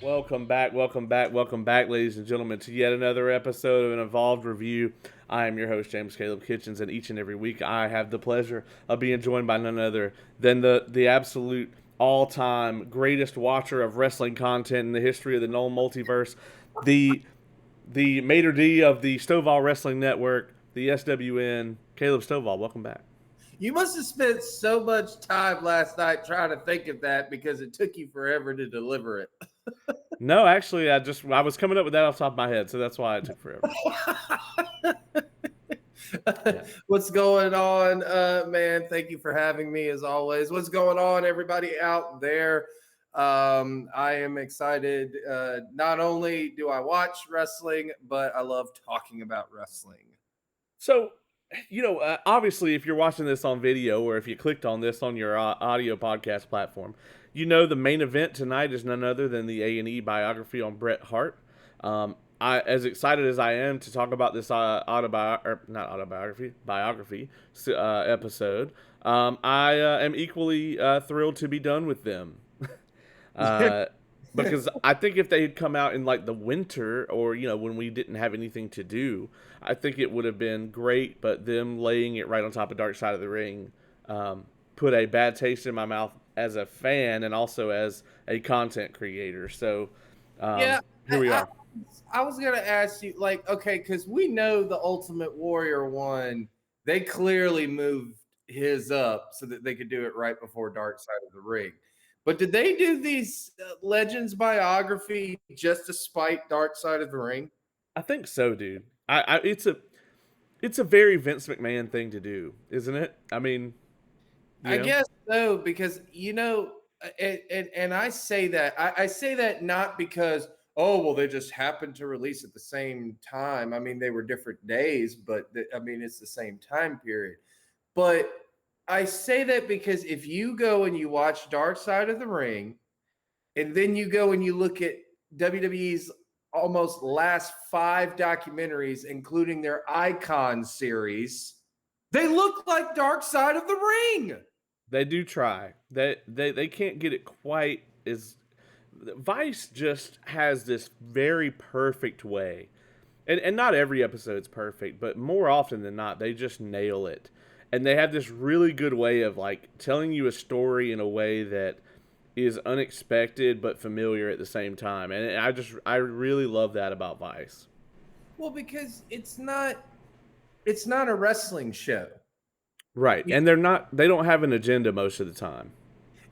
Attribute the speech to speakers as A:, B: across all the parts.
A: welcome back, ladies and gentlemen, to yet another episode of an Evolved Review. I am your host, James Caleb Kitchens, and each and every week I have the pleasure of being joined by none other than the absolute all-time greatest watcher of wrestling content in the history of the known multiverse, the the maitre d' of the Stovall Wrestling Network, the SWN, Caleb Stovall. Welcome back.
B: You must have spent so much time last night trying to think of that because it took you forever to deliver it.
A: No, actually, I was coming up with that off the top of my head, so that's why it took forever. Yeah.
B: What's going on, man? Thank you for having me as always. What's going on, everybody out there? I am excited. Not only do I watch wrestling, but I love talking about wrestling.
A: So, obviously, if you're watching this on video or if you clicked on this on your audio podcast platform, the main event tonight is none other than the A&E biography on Bret Hart. As excited as I am to talk about this biography episode, I am equally thrilled to be done with them. Because I think if they had come out in like the winter or, when we didn't have anything to do, I think it would have been great. But them laying it right on top of Dark Side of the Ring put a bad taste in my mouth as a fan and also as a content creator. So here we are.
B: I was going to ask you, okay, because we know the Ultimate Warrior one, they clearly moved his up so that they could do it right before Dark Side of the Ring. But did they do these Legends biography just to spite Dark Side of the Ring?
A: I think so, dude. It's a very Vince McMahon thing to do, isn't it? I mean,
B: I guess so, because and I say that I say that not because they just happened to release at the same time. I mean, they were different days, but it's the same time period. But I say that because if you go and you watch Dark Side of the Ring, and then you go and you look at WWE's almost last 5 documentaries, including their Icon series, they look like Dark Side of the Ring.
A: They do try. They can't get it quite as... Vice just has this very perfect way. And not every episode's perfect, but more often than not, they just nail it. And they have this really good way of like telling you a story in a way that is unexpected but familiar at the same time. And I really love that about Vice.
B: Well, because it's not a wrestling show.
A: Right. And they don't have an agenda most of the time.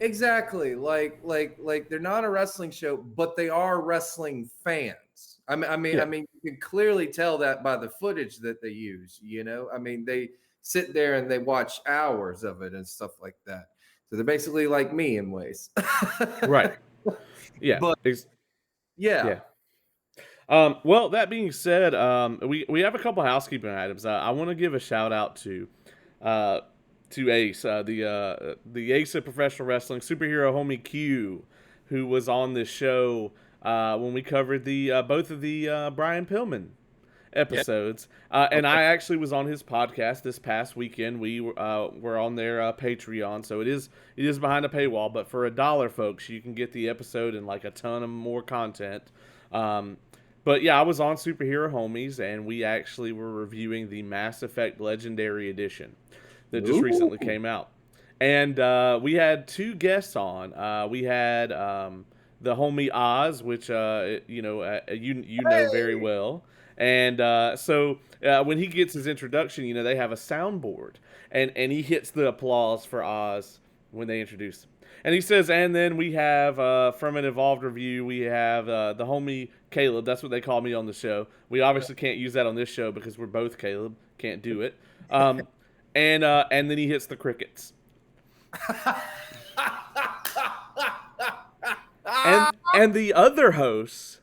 B: Exactly. Like they're not a wrestling show, but they are wrestling fans. I mean, you can clearly tell that by the footage that they use, I mean, they sit there and they watch hours of it and stuff like that. So they're basically like me in ways.
A: Right. Yeah.
B: But yeah.
A: Well, that being said, we have a couple housekeeping items. I want to give a shout out to Ace, the Ace of professional wrestling, superhero homie Q, who was on this show when we covered the both of the Brian Pillman episodes. And I actually was on his podcast this past weekend. We were on their Patreon, so it is behind a paywall. But for $1, folks, you can get the episode and like a ton of more content. But yeah, I was on Superhero Homies, and we actually were reviewing the Mass Effect Legendary Edition that just recently came out. And we had 2 guests on. We had the homie Oz, which you know very well. And so when he gets his introduction, they have a soundboard, and he hits the applause for Oz when they introduce him. And he says, and then we have, from an Evolved Review, we have the homie Caleb. That's what they call me on the show. We obviously can't use that on this show because we're both Caleb. Can't do it. And then he hits the crickets. and the other hosts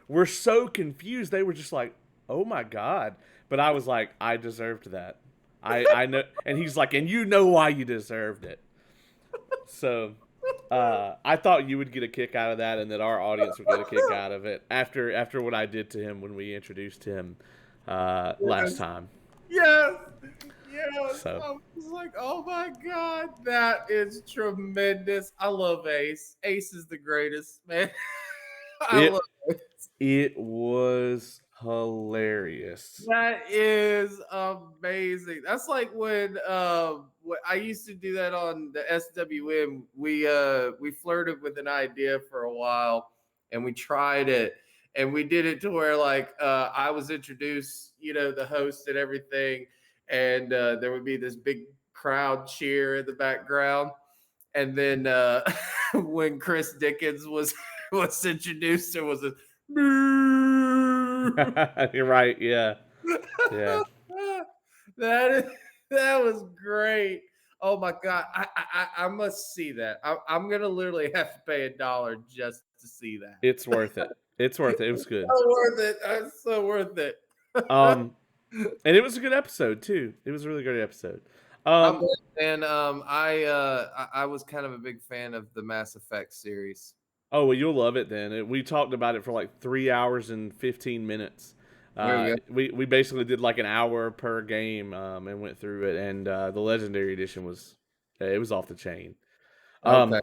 A: were so confused. They were just like, oh my God. But I was like, I deserved that. I know. And he's like, and you know why you deserved it. So I thought you would get a kick out of that, and that our audience would get a kick out of it after what I did to him when we introduced him last time.
B: Yes.
A: So.
B: I was like, oh my God, that is tremendous. I love Ace. Ace is the greatest, man.
A: It it was hilarious.
B: That is amazing. That's like when I used to do that on the SWM. We flirted with an idea for a while and we tried it and we did it to where like I was introduced, the host and everything, and there would be this big crowd cheer in the background. And then when Chris Dickens was introduced, there was a
A: You're right. Yeah. Yeah.
B: that is that was great. Oh my god, I must see that. I'm gonna literally have to pay $1 just to see that.
A: It's worth it. It's worth it. It was good.
B: So worth it. That's so worth it.
A: Um, and it was a good episode too. It was a really great episode.
B: I'm
A: Um,
B: and I was kind of a big fan of the Mass Effect series.
A: oh well, you'll love it then. We talked about it for like 3 hours and 15 minutes.
B: There we go.
A: We basically did like an hour per game, and went through it. And the Legendary Edition was it was off the chain.
B: Okay.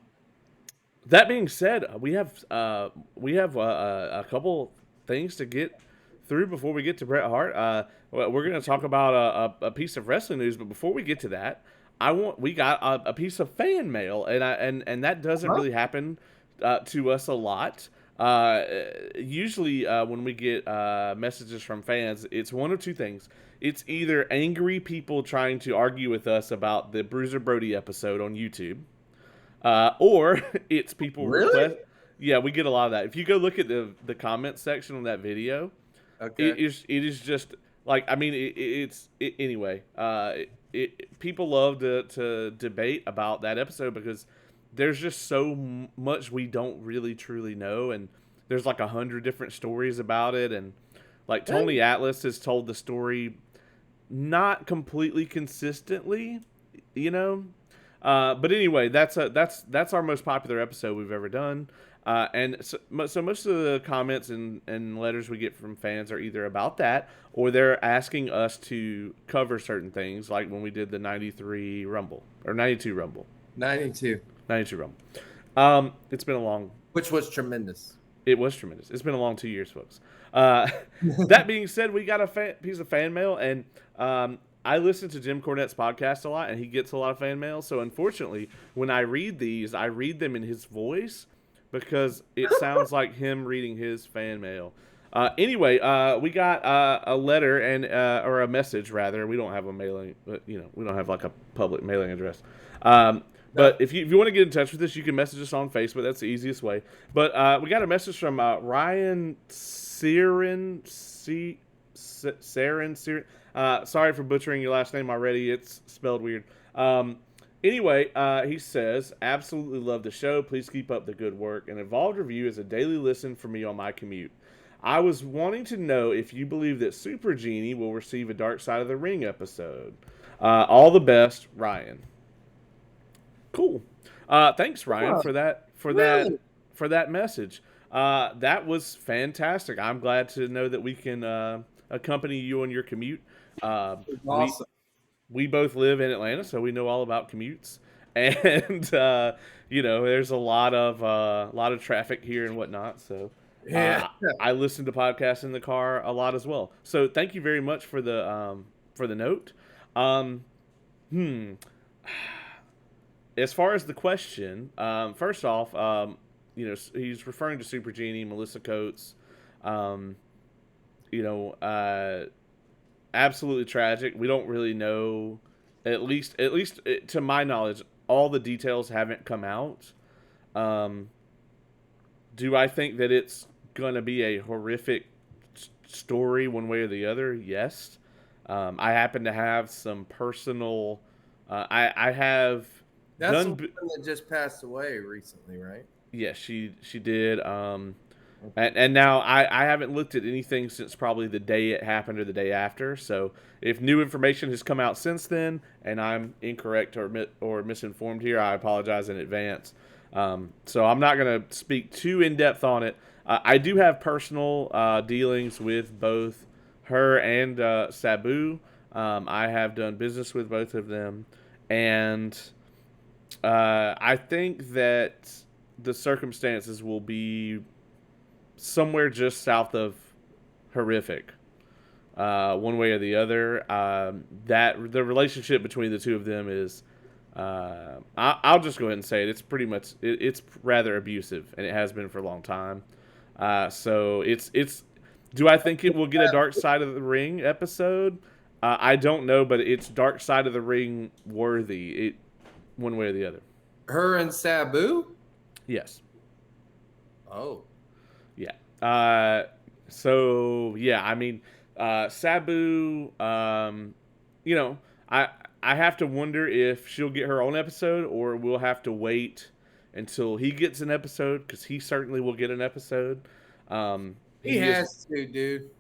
A: That being said, we have a couple things to get through before we get to Bret Hart. We're going to talk about a piece of wrestling news, but before we get to that, we got a piece of fan mail, and that doesn't really happen to us a lot. Usually, when we get messages from fans, it's one of two things. It's either angry people trying to argue with us about the Bruiser Brody episode on YouTube, or it's people
B: Really?
A: request. Yeah, we get a lot of that. If you go look at the comment section on that video,
B: Okay.
A: it is just like, I mean, anyway. People love to debate about that episode because there's just so much we don't really truly know, and there's like 100 different stories about it, and like Tony Atlas has told the story not completely consistently, you know. But anyway, that's our most popular episode we've ever done. And so most of the comments and letters we get from fans are either about that, or they're asking us to cover certain things, like when we did the 93 Rumble, or 92 Rumble.
B: 92.
A: 92 Rumble. It's been a long...
B: Which was tremendous.
A: It was tremendous. It's been a long 2 years, folks. That being said, we got a piece of fan mail, and I listen to Jim Cornette's podcast a lot, and he gets a lot of fan mail. So unfortunately, when I read these, I read them in his voice because it sounds like him reading his fan mail. Anyway, we got a letter and or a message rather. We don't have a mailing, we don't have like a public mailing address. But if you want to get in touch with us, you can message us on Facebook. That's the easiest way. But we got a message from Ryan Siren. Sorry for butchering your last name already. It's spelled weird. Anyway, he says, absolutely love the show. Please keep up the good work. An Evolved Review is a daily listen for me on my commute. I was wanting to know if you believe that Super Genie will receive a Dark Side of the Ring episode. All the best, Ryan. Cool. Thanks, Ryan, for that message. That was fantastic. I'm glad to know that we can accompany you on your commute.
B: Awesome.
A: We both live in Atlanta, so we know all about commutes, and there's a lot of traffic here and whatnot. So I listen to podcasts in the car a lot as well. So thank you very much for the note. As far as the question, first off, he's referring to Super Genie, Melissa Coates. Absolutely tragic. We don't really know, at least to my knowledge, all the details haven't come out. Do I think that it's gonna be a horrific story one way or the other? Yes. I happen to have some personal. I have.
B: That's the one that just passed away recently, right?
A: Yes, she did. And now I haven't looked at anything since probably the day it happened or the day after. So if new information has come out since then and I'm incorrect or misinformed here, I apologize in advance. So I'm not going to speak too in depth on it. I do have personal dealings with both her and Sabu. I have done business with both of them, and I think that the circumstances will be somewhere just south of horrific, one way or the other. That the relationship between the two of them is, I'll just go ahead and say it. It's pretty much it's rather abusive, and it has been for a long time. So it's. Do I think it will get a Dark Side of the Ring episode? I don't know, but it's Dark Side of the Ring worthy. It one way or the other.
B: Her and Sabu?
A: Yes.
B: Oh.
A: Yeah. So yeah, I mean, Sabu. You know, I have to wonder if she'll get her own episode, or we'll have to wait until he gets an episode, because he certainly will get an episode.
B: He
A: He is.
B: has to, dude.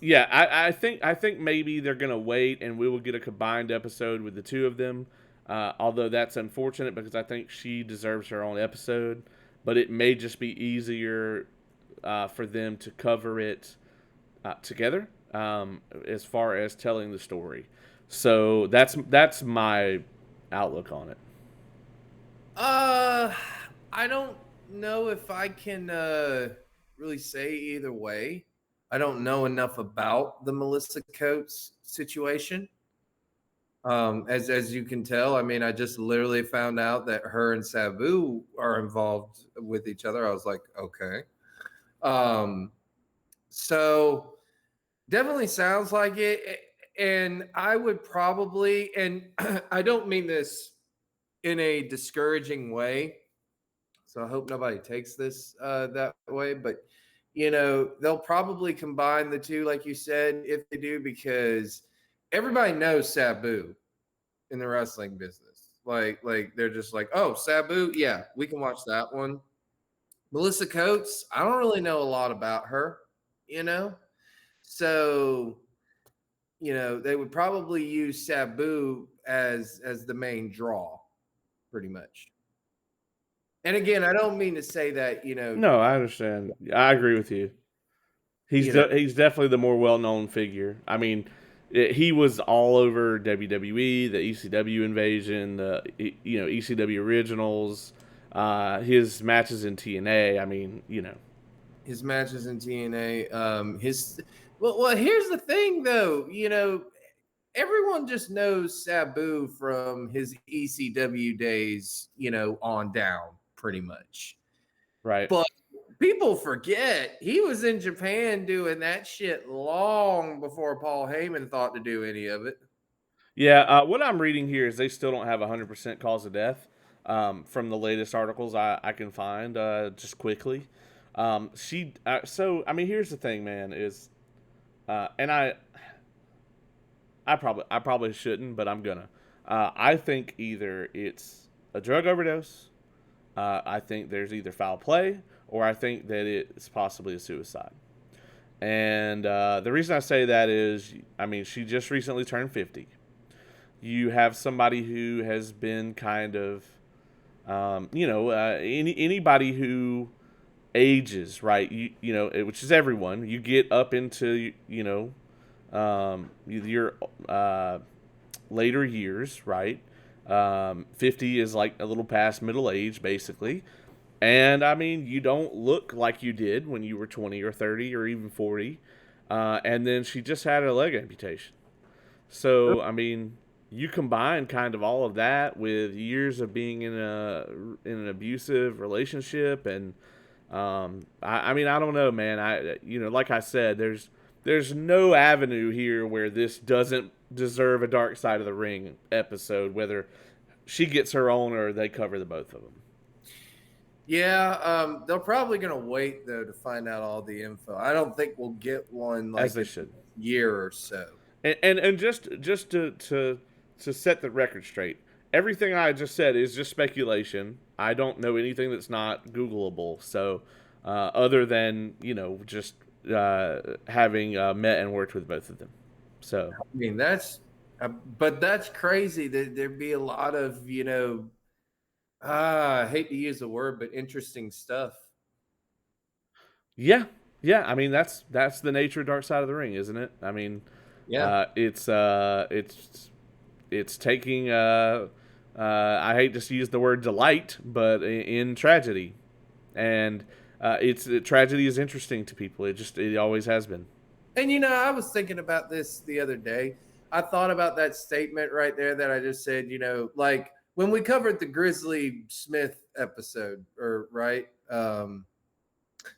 A: Yeah, I think maybe they're gonna wait, and we will get a combined episode with the two of them. Although that's unfortunate, because I think she deserves her own episode, but it may just be easier for them to cover it together, as far as telling the story. So that's my outlook on it.
B: Uh, I don't know if I can really say either way. I don't know enough about the Melissa Coates situation. As you can tell, I mean, I just literally found out that her and Sabu are involved with each other. I was like, okay. Um, so definitely sounds like it. And I would probably, and I don't mean this in a discouraging way. So I hope nobody takes this that way. But they'll probably combine the two, like you said, if they do, because everybody knows Sabu in the wrestling business. Like they're just like, oh, Sabu, yeah, we can watch that one. Melissa Coates, I don't really know a lot about her, you know. So they would probably use Sabu as the main draw, pretty much. And again, I don't mean to say that
A: No, I understand. I agree with you.
B: you know
A: He's definitely the more well known figure. I mean, he was all over WWE, the ECW invasion, the ECW originals, his matches in TNA. I mean,
B: his matches in TNA. His well, here's the thing though. Everyone just knows Sabu from his ECW days. On down, pretty much.
A: right.
B: But people forget he was in Japan doing that shit long before Paul Heyman thought to do any of it.
A: Yeah, what I'm reading here is they still don't have 100% cause of death, from the latest articles I can find, just quickly. So I mean, here's the thing, man, is and I probably shouldn't, but I'm gonna. I think either it's a drug overdose, I think there's either foul play, or I think that it's possibly a suicide. And the reason I say that is, I mean, she just recently turned 50. You have somebody who has been kind of, anybody who ages, right? Which is everyone. You get up into, your later years, right? 50 is like a little past middle age, basically. And I mean, you don't look like you did when you were 20 or 30 or even 40. And then she just had a leg amputation. So, I mean, you combine kind of all of that with years of being in an abusive relationship, and I mean, I don't know, man. Like I said, there's no avenue here where this doesn't deserve a Dark Side of the Ring episode, whether she gets her own or they cover the both of them.
B: Yeah, they're probably gonna wait though to find out all the info. I don't think we'll get one
A: As
B: like
A: they
B: a
A: should.
B: year or so.
A: And just to set the record straight, everything I just said is just speculation. I don't know anything that's not Googleable. So, other than just having met and worked with both of them. So
B: I mean, but that's crazy that there'd be a lot of I hate to use the word, but interesting stuff.
A: yeah, yeah. I mean, that's the nature of Dark Side of the Ring, isn't it? I mean,
B: Yeah.
A: it's taking I hate to use the word delight, but in tragedy, and tragedy is interesting to people. It always has been.
B: And I was thinking about this the other day. I thought about that statement right there that I just said, like when we covered the Grizzly Smith episode, or right?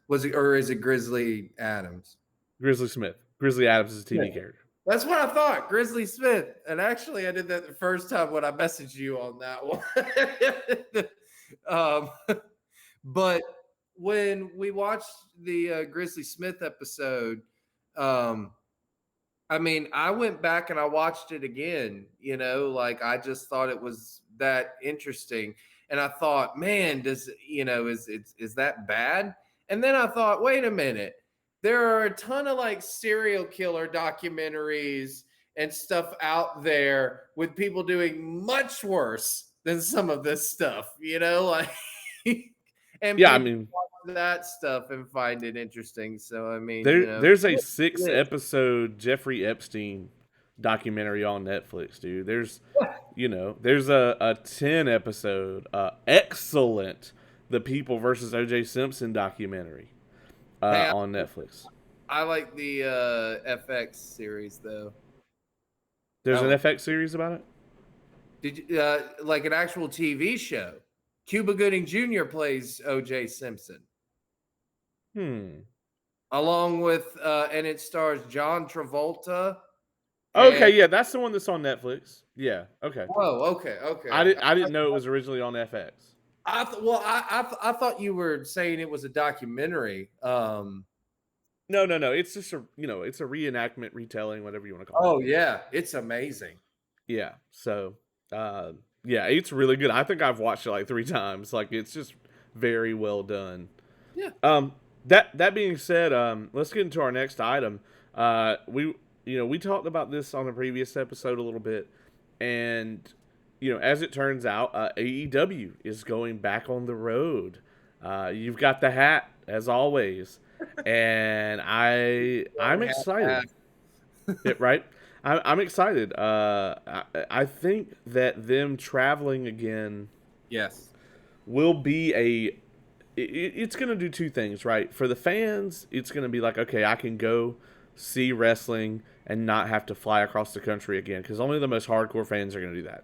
B: Was it, or is it Grizzly Adams?
A: Grizzly Smith. Grizzly Adams is a
B: Yeah.
A: TV character.
B: That's what I thought, Grizzly Smith. And actually, I did that the first time when I messaged you on that one. But when we watched the Grizzly Smith episode, I mean, I went back and I watched it again, like I just thought it was that interesting. And I thought, man, is that bad? And then I thought, wait a minute. There are a ton of like serial killer documentaries and stuff out there with people doing much worse than some of this stuff, like and
A: Yeah, I
B: people
A: mean,
B: watch that stuff and find it interesting. So I mean,
A: there's a
B: it
A: six
B: is.
A: episode Jeffrey Epstein documentary on Netflix, dude. There's a 10 episode excellent The People versus OJ Simpson documentary
B: Hey,
A: on Netflix.
B: I like the FX series though.
A: There's
B: That
A: an
B: one.
A: FX series about it.
B: Did you like an actual TV show? Cuba Gooding Jr. plays O.J. Simpson,
A: Hmm.
B: along with and it stars John Travolta.
A: Okay,
B: And
A: yeah, that's the one that's on Netflix. Yeah, okay.
B: whoa, okay,
A: I
B: okay.
A: didn't I didn't know it was originally on FX.
B: I thought you were saying it was a documentary.
A: No. It's just it's a reenactment, retelling, whatever you want to call it.
B: Oh yeah, it's amazing.
A: Yeah. So, yeah, it's really good. I think I've watched it like 3 times. Like, it's just very well done.
B: Yeah.
A: Um, that being said, let's get into our next item. We talked about this on a previous episode a little bit, and as it turns out, AEW is going back on the road. You've got the hat as always, and I'm excited. Right? I'm excited. I think that them traveling again
B: Yes.
A: will be it's going to do two things, right? For the fans, it's going to be like, okay, I can go see wrestling and not have to fly across the country again, because only the most hardcore fans are going to do that.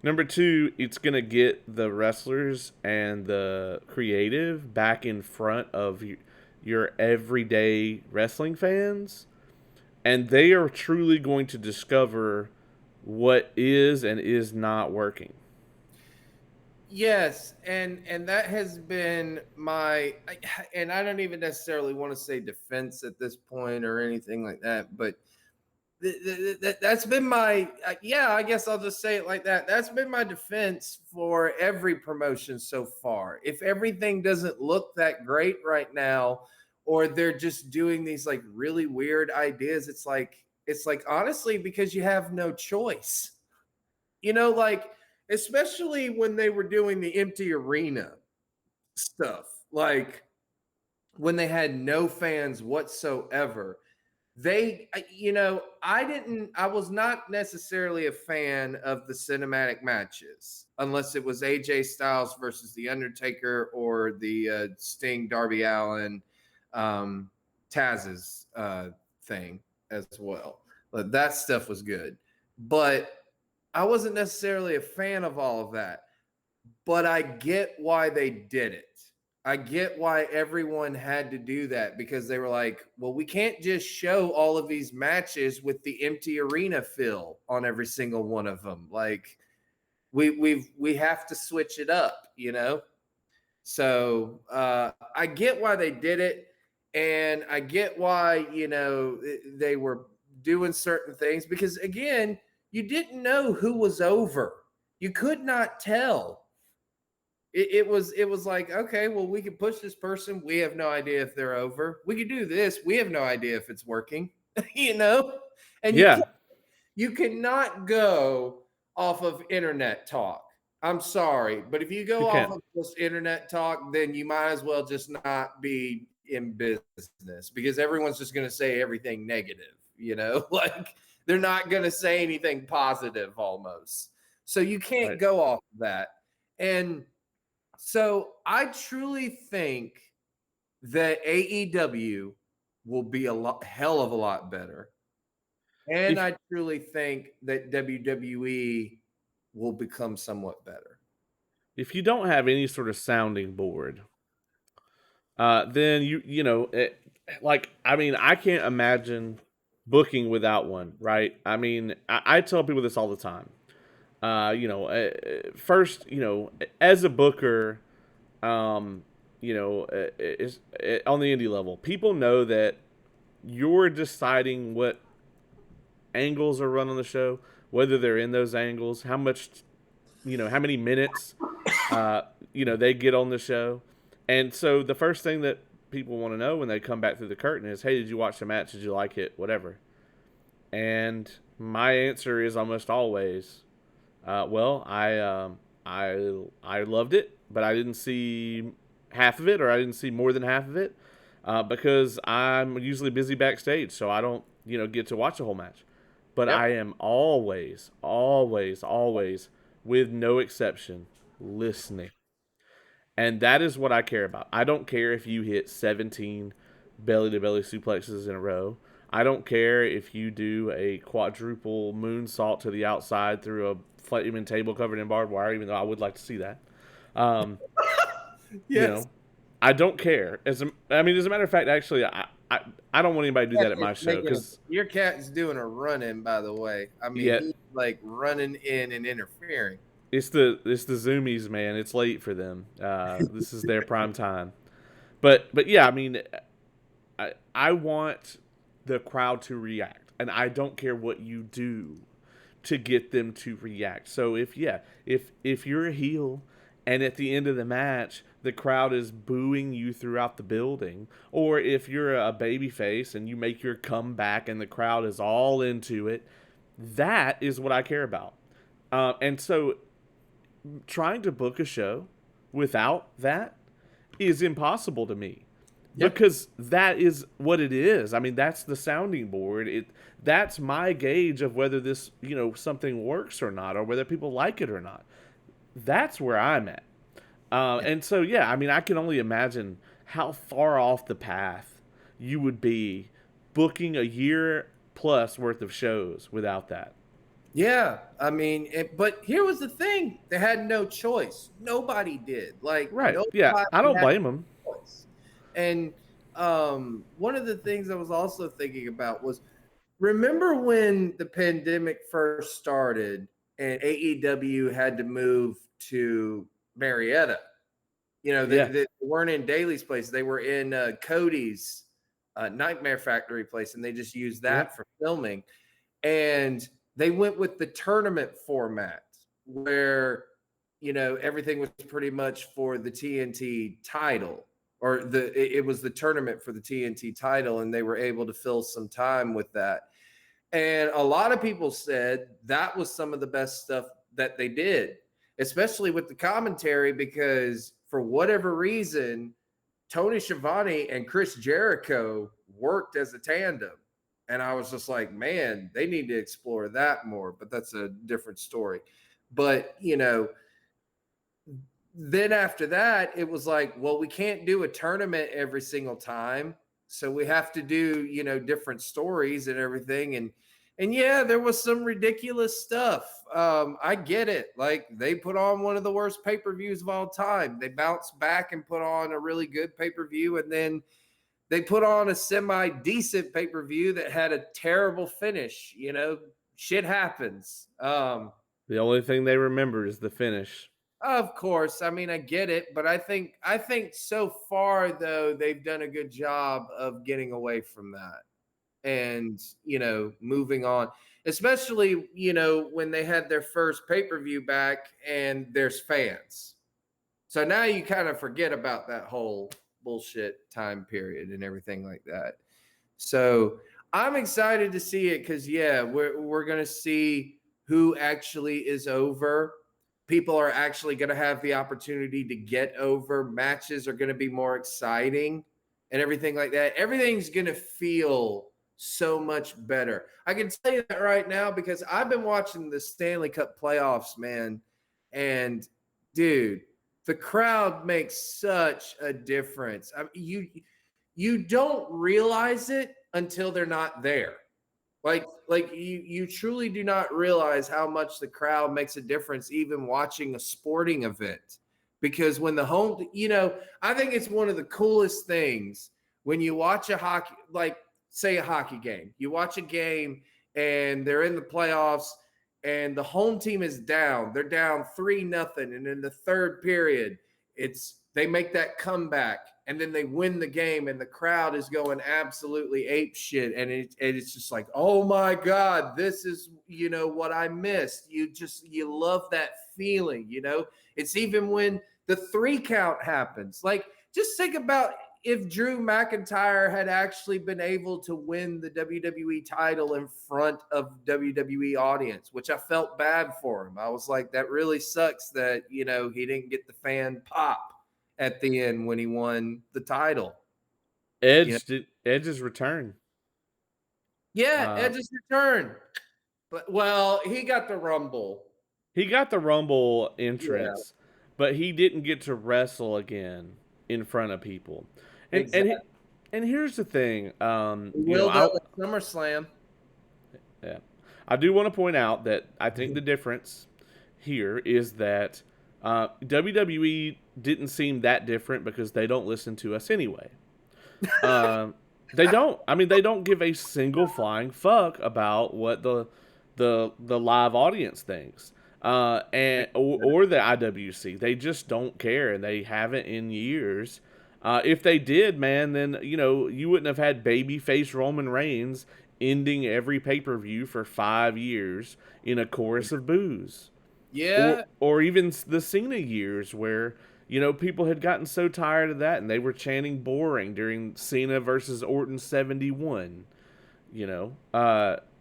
A: Number two, it's going to get the wrestlers and the creative back in front of your everyday wrestling fans, and they are truly going to discover what is and is not working.
B: Yes, and that has been and I don't even necessarily want to say defense at this point or anything like that, but that's been my yeah, I guess I'll just say it like that. That's been my defense for every promotion so far. If everything doesn't look that great right now, or they're just doing these like really weird ideas, it's like honestly because you have no choice. Like especially when they were doing the empty arena stuff, like when they had no fans whatsoever. I was not necessarily a fan of the cinematic matches unless it was AJ Styles versus The Undertaker or the Sting, Darby Allin, Taz's thing as well. But that stuff was good. But I wasn't necessarily a fan of all of that, but I get why they did it. I get why everyone had to do that, because they were like, well, we can't just show all of these matches with the empty arena fill on every single one of them. Like we have to switch it up. So I get why they did it, and I get why they were doing certain things, because again, you didn't know who was over. You could not tell. It was like, okay, well, we can push this person. We have no idea if they're over. We could do this. We have no idea if it's working. And
A: Yeah,
B: you cannot go off of internet talk. I'm sorry, but if you
A: you
B: go off
A: can.
B: of just internet talk, then you might as well just not be in business, because everyone's just going to say everything negative. Like they're not going to say anything positive almost. So you can't
A: Right.
B: go off of that. And so I truly think that AEW will be hell of a lot better. And
A: If
B: I truly think that WWE will become somewhat better.
A: if you don't have any sort of sounding board, then like I mean, I can't imagine booking without one, right? I mean, I tell people this all the time. First, as a booker, um, on the indie level, people know that you're deciding what angles are run on the show, whether they're in those angles, how much, how many minutes, they get on the show. And so the first thing that people want to know when they come back through the curtain is, hey, did you watch the match? Did you like it? Whatever. And my answer is almost always, well, I loved it, but I didn't see half of it, or I didn't see more than half of it, because I'm usually busy backstage, so I don't get to watch the whole match. But
B: Yep.
A: I am always, always, always, with no exception, listening. And that is what I care about. I don't care if you hit 17 belly to belly suplexes in a row. I don't care if you do a quadruple moonsault to the outside through a flaming table covered in barbed wire, even though I would like to see that. Um, you
B: Yes.
A: know, I don't care. As a matter of fact, actually, I don't want anybody to do that at my show because
B: Your cat is doing a run-in, by the way. I mean,
A: yeah,
B: he's like running in and interfering.
A: it's the Zoomies, man. It's late for them. This is their prime time. But yeah, I mean, I want the crowd to react, and I don't care what you do to get them to react. So if you're a heel and at the end of the match the crowd is booing you throughout the building, or if you're a baby face and you make your comeback and the crowd is all into it, that is what I care about. And so trying to book a show without that is impossible to me,
B: Yeah.
A: because that is what it is. I mean, that's the sounding board. That's my gauge of whether this, something works or not, or whether people like it or not. That's where I'm at. And so, yeah, I mean, I can only imagine how far off the path you would be booking a year plus worth of shows without that.
B: Yeah, I mean, but here was the thing: they had no choice. Nobody did. Like
A: Right. Yeah.
B: nobody
A: I don't
B: had
A: blame them.
B: a choice. And one of the things I was also thinking about was, remember when the pandemic first started and AEW had to move to Marietta?
A: Yeah.
B: They weren't in Daly's place; they were in Cody's Nightmare Factory place, and they just used
A: Yep.
B: that for filming. And they went with the tournament format where everything was pretty much for the TNT title, or it was the tournament for the TNT title, and they were able to fill some time with that. And a lot of people said that was some of the best stuff that they did, especially with the commentary, because for whatever reason Tony Schiavone and Chris Jericho worked as a tandem. And I was just like, man, they need to explore that more. But that's a different story. But, then after that, it was like, well, we can't do a tournament every single time. So we have to do, different stories and everything. And yeah, there was some ridiculous stuff. I get it. Like they put on one of the worst pay-per-views of all time. They bounced back and put on a really good pay-per-view, and then they put on a semi-decent pay-per-view that had a terrible finish. Shit happens.
A: The only thing they remember is the finish.
B: Of course, I mean I get it, but I think so far though they've done a good job of getting away from that and moving on, especially when they had their first pay-per-view back and there's fans. So now you kind of forget about that whole bullshit time period and everything like that. So I'm excited to see it because yeah, we're gonna see who actually is over. People are actually gonna have the opportunity to get over. Matches are gonna be more exciting and everything like that. Everything's gonna feel so much better. I can tell you that right now because I've been watching the Stanley Cup playoffs, man. And dude, the crowd makes such a difference. I mean, you don't realize it until they're not there. Like you truly do not realize how much the crowd makes a difference even watching a sporting event. Because when the home, I think it's one of the coolest things when you watch a hockey, like say a hockey game. You watch a game and they're in the playoffs and the home team is down. They're down 3-0, and in the third period, they make that comeback and then they win the game and the crowd is going absolutely ape shit, and it's just like, oh my god, this is what I missed. You love that feeling. It's even when the 3 count happens. Like, just think about if Drew McIntyre had actually been able to win the WWE title in front of WWE audience, which I felt bad for him. I was like, that really sucks that he didn't get the fan pop at the end when he won the title.
A: Edge's return.
B: Yeah, Edge's return. But he got the Rumble.
A: He got the Rumble entrance, but he didn't get to wrestle again in front of people.
B: Exactly.
A: And here's the thing.
B: SummerSlam.
A: Yeah, I do want to point out that I think the difference here is that WWE didn't seem that different because they don't listen to us anyway. They don't. I mean, they don't give a single flying fuck about what the live audience thinks, or the IWC. They just don't care, and they haven't in years. If they did, man, then you wouldn't have had babyface Roman Reigns ending every pay-per-view for 5 years in a chorus of boos.
B: Yeah.
A: Or even the Cena years where people had gotten so tired of that and they were chanting boring during Cena versus Orton 71.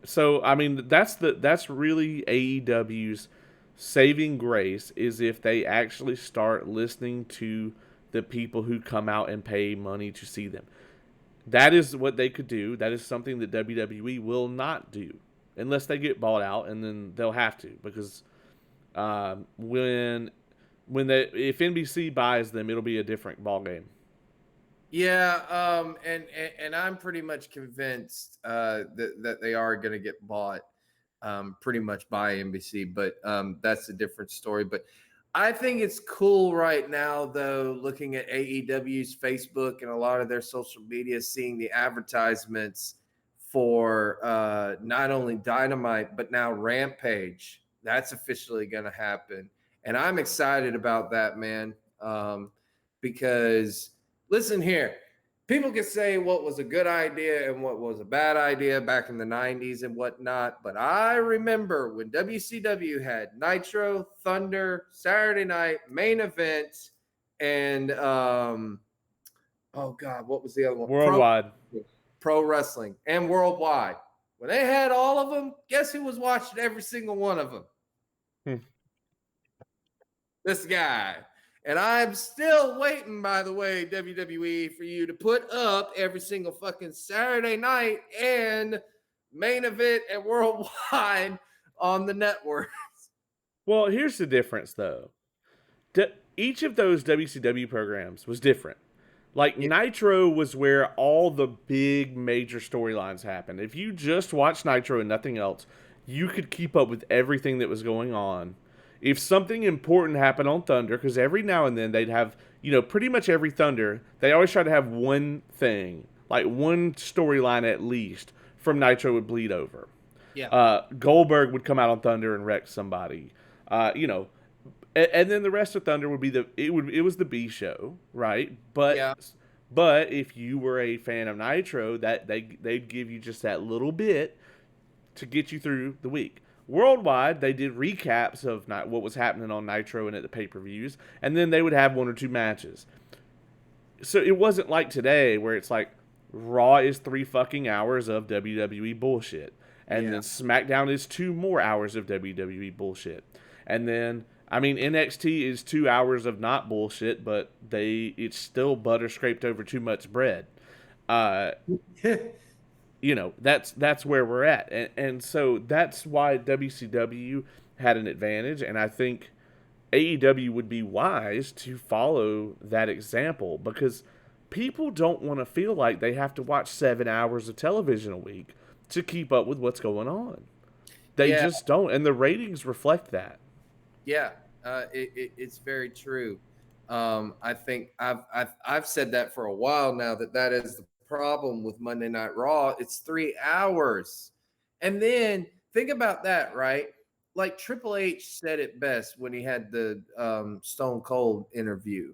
A: So I mean that's really AEW's saving grace, is if they actually start listening to the people who come out and pay money to see them. That is what they could do. That is something that WWE will not do unless they get bought out, and then they'll have to, because if NBC buys them, it'll be a different ball game.
B: Yeah, and I'm pretty much convinced that they are going to get bought pretty much by NBC, but that's a different story. But I think it's cool right now, though, looking at AEW's Facebook and a lot of their social media, seeing the advertisements for not only Dynamite, but now Rampage. That's officially going to happen. And I'm excited about that, man, because listen here. People can say what was a good idea and what was a bad idea back in the 90s and whatnot. But I remember when WCW had Nitro, Thunder, Saturday Night, Main Event, and oh God, what was the other one?
A: Worldwide.
B: Pro Wrestling and Worldwide. When they had all of them, guess who was watching every single one of them? This guy. And I'm still waiting, by the way, WWE, for you to put up every single fucking Saturday night and Main Event and Worldwide on the networks.
A: Well, here's the difference, though. Each of those WCW programs was different. Like, Nitro was where all the big major storylines happened. If you just watched Nitro and nothing else, you could keep up with everything that was going on. If something important happened on Thunder, because every now and then they'd have, pretty much every Thunder, they always try to have one thing, like one storyline at least, from Nitro would bleed over.
B: Yeah.
A: Goldberg would come out on Thunder and wreck somebody. And then the rest of Thunder would be it was the B show, right? But if you were a fan of Nitro, that they'd give you just that little bit to get you through the week. Worldwide, they did recaps of what was happening on Nitro and at the pay-per-views, and then they would have 1 or 2 matches. So it wasn't like today where it's like Raw is 3 fucking hours of WWE bullshit, and then SmackDown is 2 more hours of WWE bullshit, and then NXT is 2 hours of not bullshit, but it's still butter scraped over too much bread. That's where we're at. And so that's why WCW had an advantage, and I think AEW would be wise to follow that example, because people don't want to feel like they have to watch 7 hours of television a week to keep up with what's going on. They
B: Yeah,
A: just don't, and the ratings reflect that.
B: yeah, it's very true. I think I've said that for a while now, that is the problem with Monday Night Raw. It's 3 hours, and then think about that, right? Like Triple H said it best when he had the Stone Cold interview.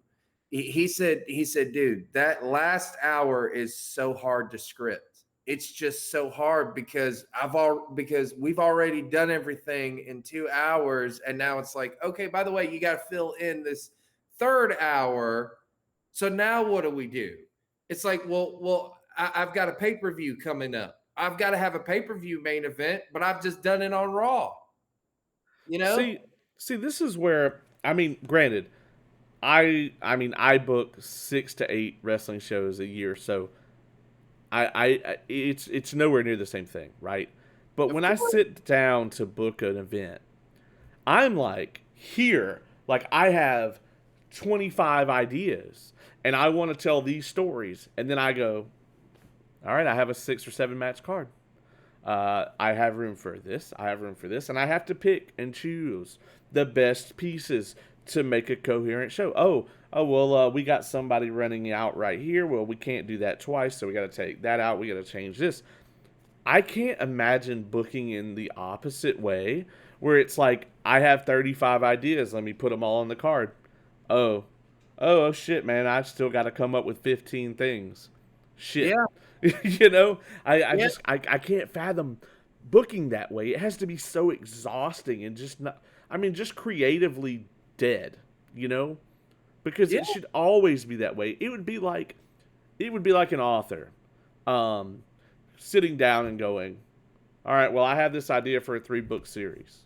B: He said, dude, that last hour is so hard to script. It's just so hard because because we've already done everything in 2 hours, and now it's like, okay, by the way, you got to fill in this third hour. So now what do we do? It's like, I've got a pay-per-view coming up. I've got to have a pay-per-view main event, but I've just done it on Raw. You know?
A: See, see, this is where, I mean, granted, I book 6 to 8 wrestling shows a year, so it's nowhere near the same thing, right? But
B: Of
A: when I
B: course.
A: sit down to book an event, I'm like, here, like I have 25 ideas and I want to tell these stories. And then I go, all right, I have a 6 or 7 match card. I have room for this. I have room for this. And I have to pick and choose the best pieces to make a coherent show. Well, we got somebody running out right here. Well, we can't do that twice. So we got to take that out. We got to change this. I can't imagine booking in the opposite way where it's like I have 35 ideas, let me put them all on the card. Oh. Oh shit, man, I've still got to come up with 15 things. Shit.
B: Yeah.
A: You know, I
B: Yeah.
A: just I can't fathom booking that way. It has to be so exhausting and just not, I mean, just creatively dead, you know? Because
B: Yeah.
A: it should always be that way. It would be like an author. Um Sitting down and going, all right, well, I have this idea for a 3 book series.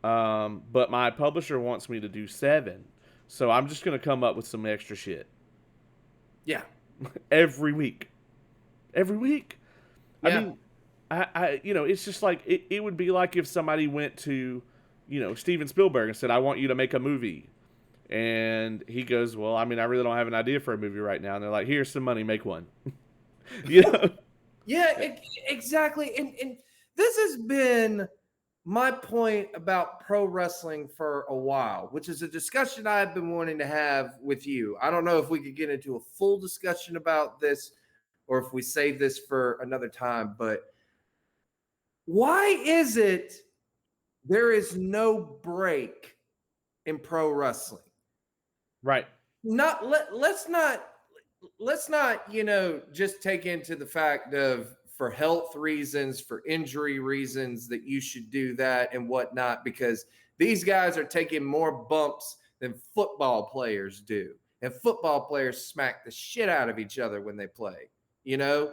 A: But my publisher wants me to do 7. So I'm just going to come up with some extra shit
B: Yeah.
A: every week. Every week. I
B: Yeah.
A: mean, it's just like, it would be like if somebody went to, Steven Spielberg and said, I want you to make a movie. And he goes, well, I mean, I really don't have an idea for a movie right now. And they're like, here's some money, make one. you know?
B: Yeah, exactly. And this has been my point about pro wrestling for a while, which is a discussion I've been wanting to have with you. I don't know if we could get into a full discussion about this or if we save this for another time, but why is it there is no break in pro wrestling?
A: Right.
B: Let's not just take into the fact of, for health reasons, for injury reasons, that you should do that and whatnot, because these guys are taking more bumps than football players do, and football players smack the shit out of each other when they play,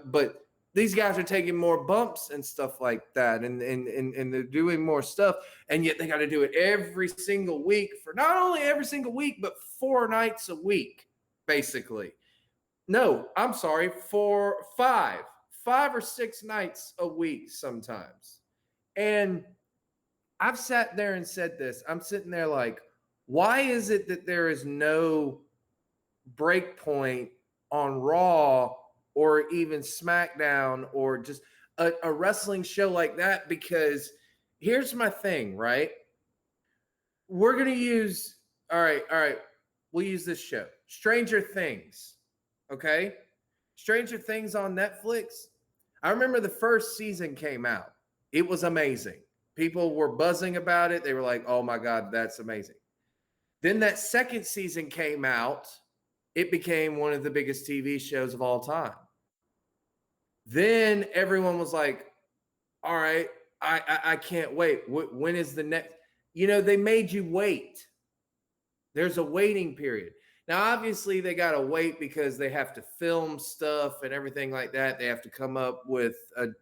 B: but these guys are taking more bumps and stuff like that, and they're doing more stuff, and yet they got to do it every single week, for not only every single week but 4 nights a week, basically. No, I'm sorry, for 5 or 6 nights a week sometimes. And I've sat there and said this. I'm sitting there like, why is it that there is no break point on Raw or even SmackDown or just a wrestling show like that? Because here's my thing, right? We're going to use, all right, we'll use this show, Stranger Things. Okay. Stranger Things on Netflix. I remember the first season came out. It was amazing. People were buzzing about it. They were like, oh my God, that's amazing. Then that second season came out. It became one of the biggest TV shows of all time. Then everyone was like, all right, I can't wait. When is the next? They made you wait. There's a waiting period. Now, obviously, they got to wait because they have to film stuff and everything like that. They have to come up with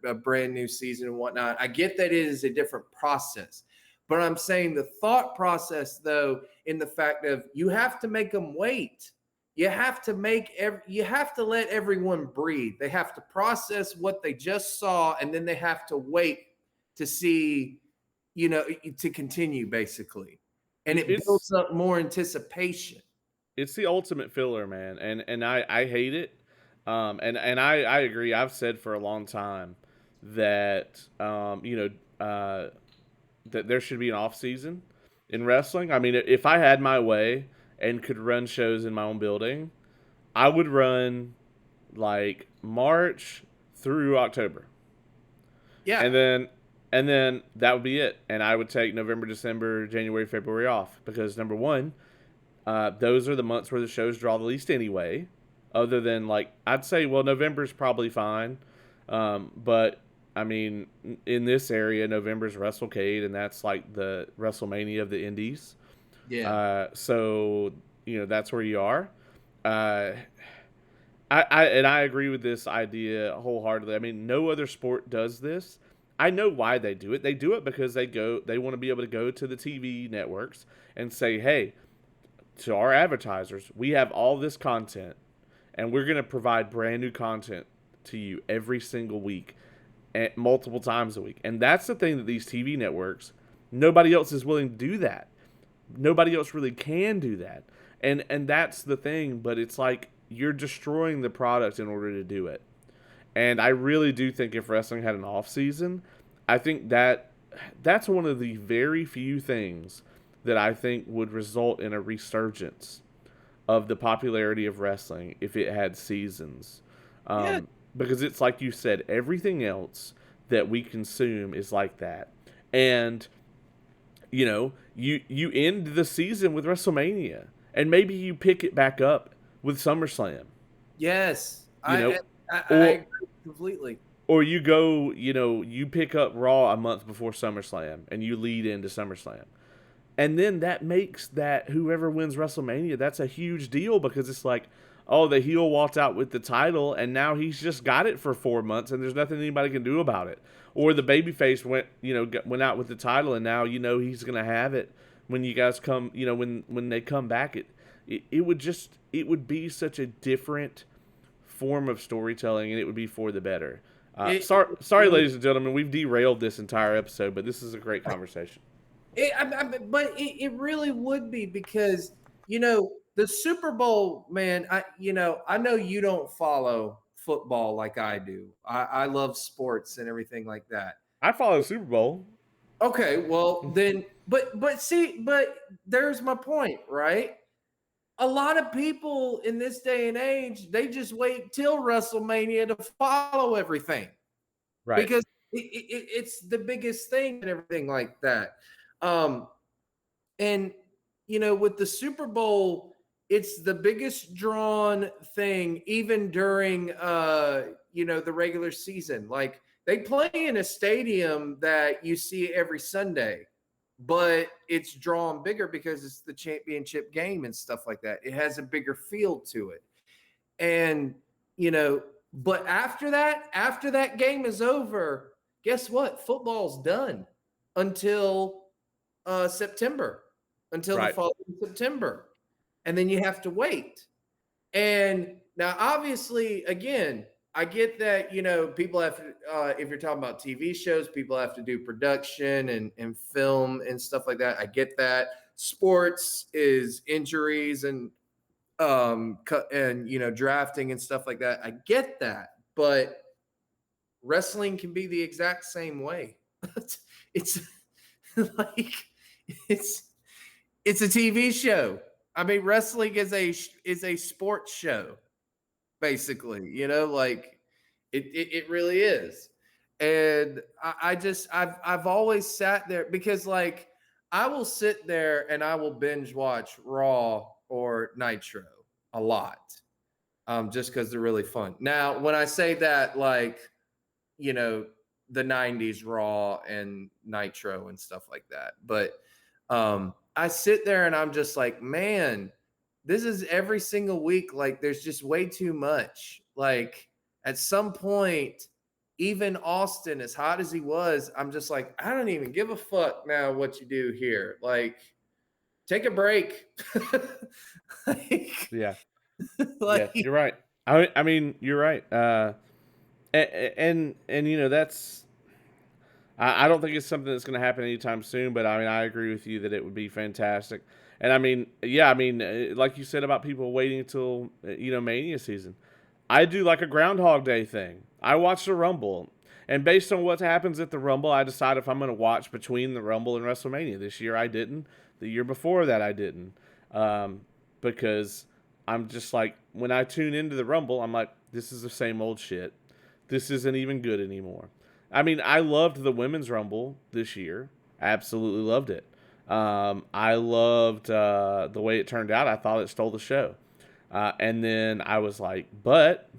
B: a brand new season and whatnot. I get that it is a different process, but I'm saying the thought process, though, in the fact of you have to make them wait. You have to let everyone breathe. They have to process what they just saw, and then they have to wait to see, to continue, basically, and it
A: It's
B: builds up more anticipation.
A: it's the ultimate filler, man, and I hate it. And I agree. I've said for a long time that that there should be an off season in wrestling. I mean, if I had my way and could run shows in my own building, I would run like March through October,
B: Yeah.
A: and then that would be it. And I would take November, December, January, February off because number one, those are the months where the shows draw the least anyway. Other than like, I'd say, well, November's probably fine, but I mean, in this area, November's WrestleCade, and that's like the WrestleMania of the Indies.
B: Yeah.
A: So that's where you are. Uh, I agree with this idea wholeheartedly. I mean, no other sport does this. I know why they do it. They do it because they want to be able to go to the TV networks and say, "Hey, to our advertisers, we have all this content and we're going to provide brand new content to you every single week and multiple times a week." And that's the thing that these TV networks, nobody else is willing to do that. Nobody else really can do that. And that's the thing, but it's like you're destroying the product in order to do it. And I really do think if wrestling had an off season, I think that's one of the very few things that I think would result in a resurgence of the popularity of wrestling if it had seasons.
B: Yeah.
A: Because it's like you said, everything else that we consume is like that. And you end the season with WrestleMania, and maybe you pick it back up with SummerSlam.
B: Yes.
A: You know,
B: I
A: or
B: agree completely.
A: or you go, you pick up Raw a month before SummerSlam, and you lead into SummerSlam. And then that makes that whoever wins WrestleMania, that's a huge deal because it's like, oh, the heel walked out with the title and now he's just got it for 4 months and there's nothing anybody can do about it. Or the babyface went out with the title and now he's gonna have it when you guys come, when they come back. It would be such a different form of storytelling and it would be for the better. Sorry, ladies and gentlemen, we've derailed this entire episode, but this is a great conversation.
B: But it really would be because the Super Bowl, man. I know you don't follow football like I do. I love sports and everything like that.
A: I follow the Super Bowl.
B: Okay, well then, but there's my point, right? A lot of people in this day and age, they just wait till WrestleMania to follow everything
A: Right.
B: because it's the biggest thing and everything like that. Um, and with the Super Bowl, it's the biggest drawn thing, even during the regular season. Like they play in a stadium that you see every Sunday, but it's drawn bigger because it's the championship game and stuff like that. It has a bigger feel to it. And but after that game is over, guess what? Football's done until September, until the
A: Right.
B: following September. And then you have to wait. And now, obviously, again, I get that, people have to, if you're talking about TV shows, people have to do production and film and stuff like that. I get that. Sports is injuries and drafting and stuff like that. I get that. But wrestling can be the exact same way. It's like it's it's a TV show. I mean, wrestling is a sports show, basically. Like it really is. And I've always sat there because like I will sit there and I will binge watch Raw or Nitro a lot, just because they're really fun. Now, when I say that, like you know the 90s Raw and Nitro and stuff like that, but I sit there and I'm just like, man, this is every single week. Like, there's just way too much. Like, at some point, even Austin, as hot as he was, I'm just like, I don't even give a fuck now what you do here. Like, take a break. like,
A: Yeah. Yeah.
B: like,
A: You're right. I mean, you're right. And that's. I don't think it's something that's going to happen anytime soon, but I mean, I agree with you that it would be fantastic. And I mean, yeah, I mean, like you said about people waiting until Mania season, I do like a Groundhog Day thing. I watch the Rumble, and based on what happens at the Rumble, I decide if I'm going to watch between the Rumble and WrestleMania. This year I didn't. The year before that I didn't, because I'm just like, when I tune into the Rumble, I'm like, this is the same old shit. This isn't even good anymore. I mean, I loved the Women's Rumble this year. Absolutely loved it. I loved the way it turned out. I thought it stole the show. And then I was like, but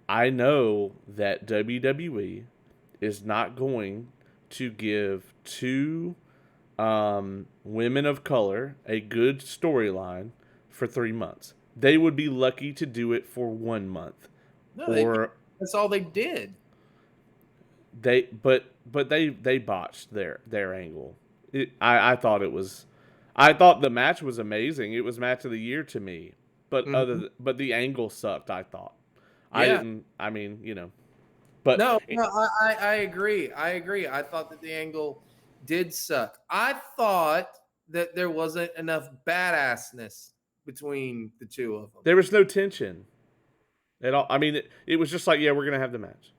A: I know that WWE is not going to give two women of color a good storyline for 3 months. They would be lucky to do it for 1 month,
B: No,
A: or
B: that's all they did.
A: they botched their angle. I thought it was, I thought the match was amazing. It was match of the year to me,
B: Mm-hmm.
A: but the angle sucked. I thought. I
B: Yeah.
A: didn't. I mean, but
B: No, no, I agree. I agree. I thought that the angle did suck. I thought that there wasn't enough badassness between the two of them.
A: there was no tension at all. I mean, it was just like, yeah, we're gonna have the match.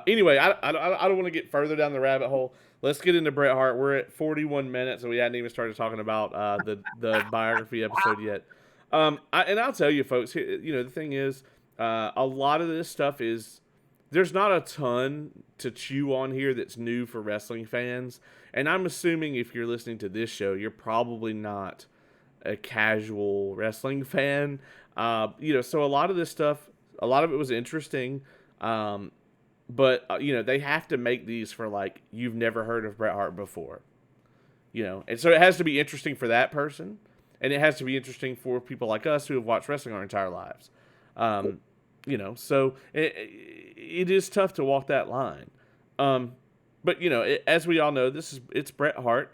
A: Anyway, I don't want to get further down the rabbit hole. Let's get into Bret Hart. We're at 41 minutes, and we hadn't even started talking about the biography episode yet. And I'll tell you, folks. The thing is, a lot of this stuff is, there's not a ton to chew on here that's new for wrestling fans. And I'm assuming if you're listening to this show, you're probably not a casual wrestling fan. So a lot of this stuff, a lot of it was interesting. But they have to make these for, like, you've never heard of Bret Hart before. And so it has to be interesting for that person, and it has to be interesting for people like us who have watched wrestling our entire lives. So it is tough to walk that line. But as we all know, it's Bret Hart.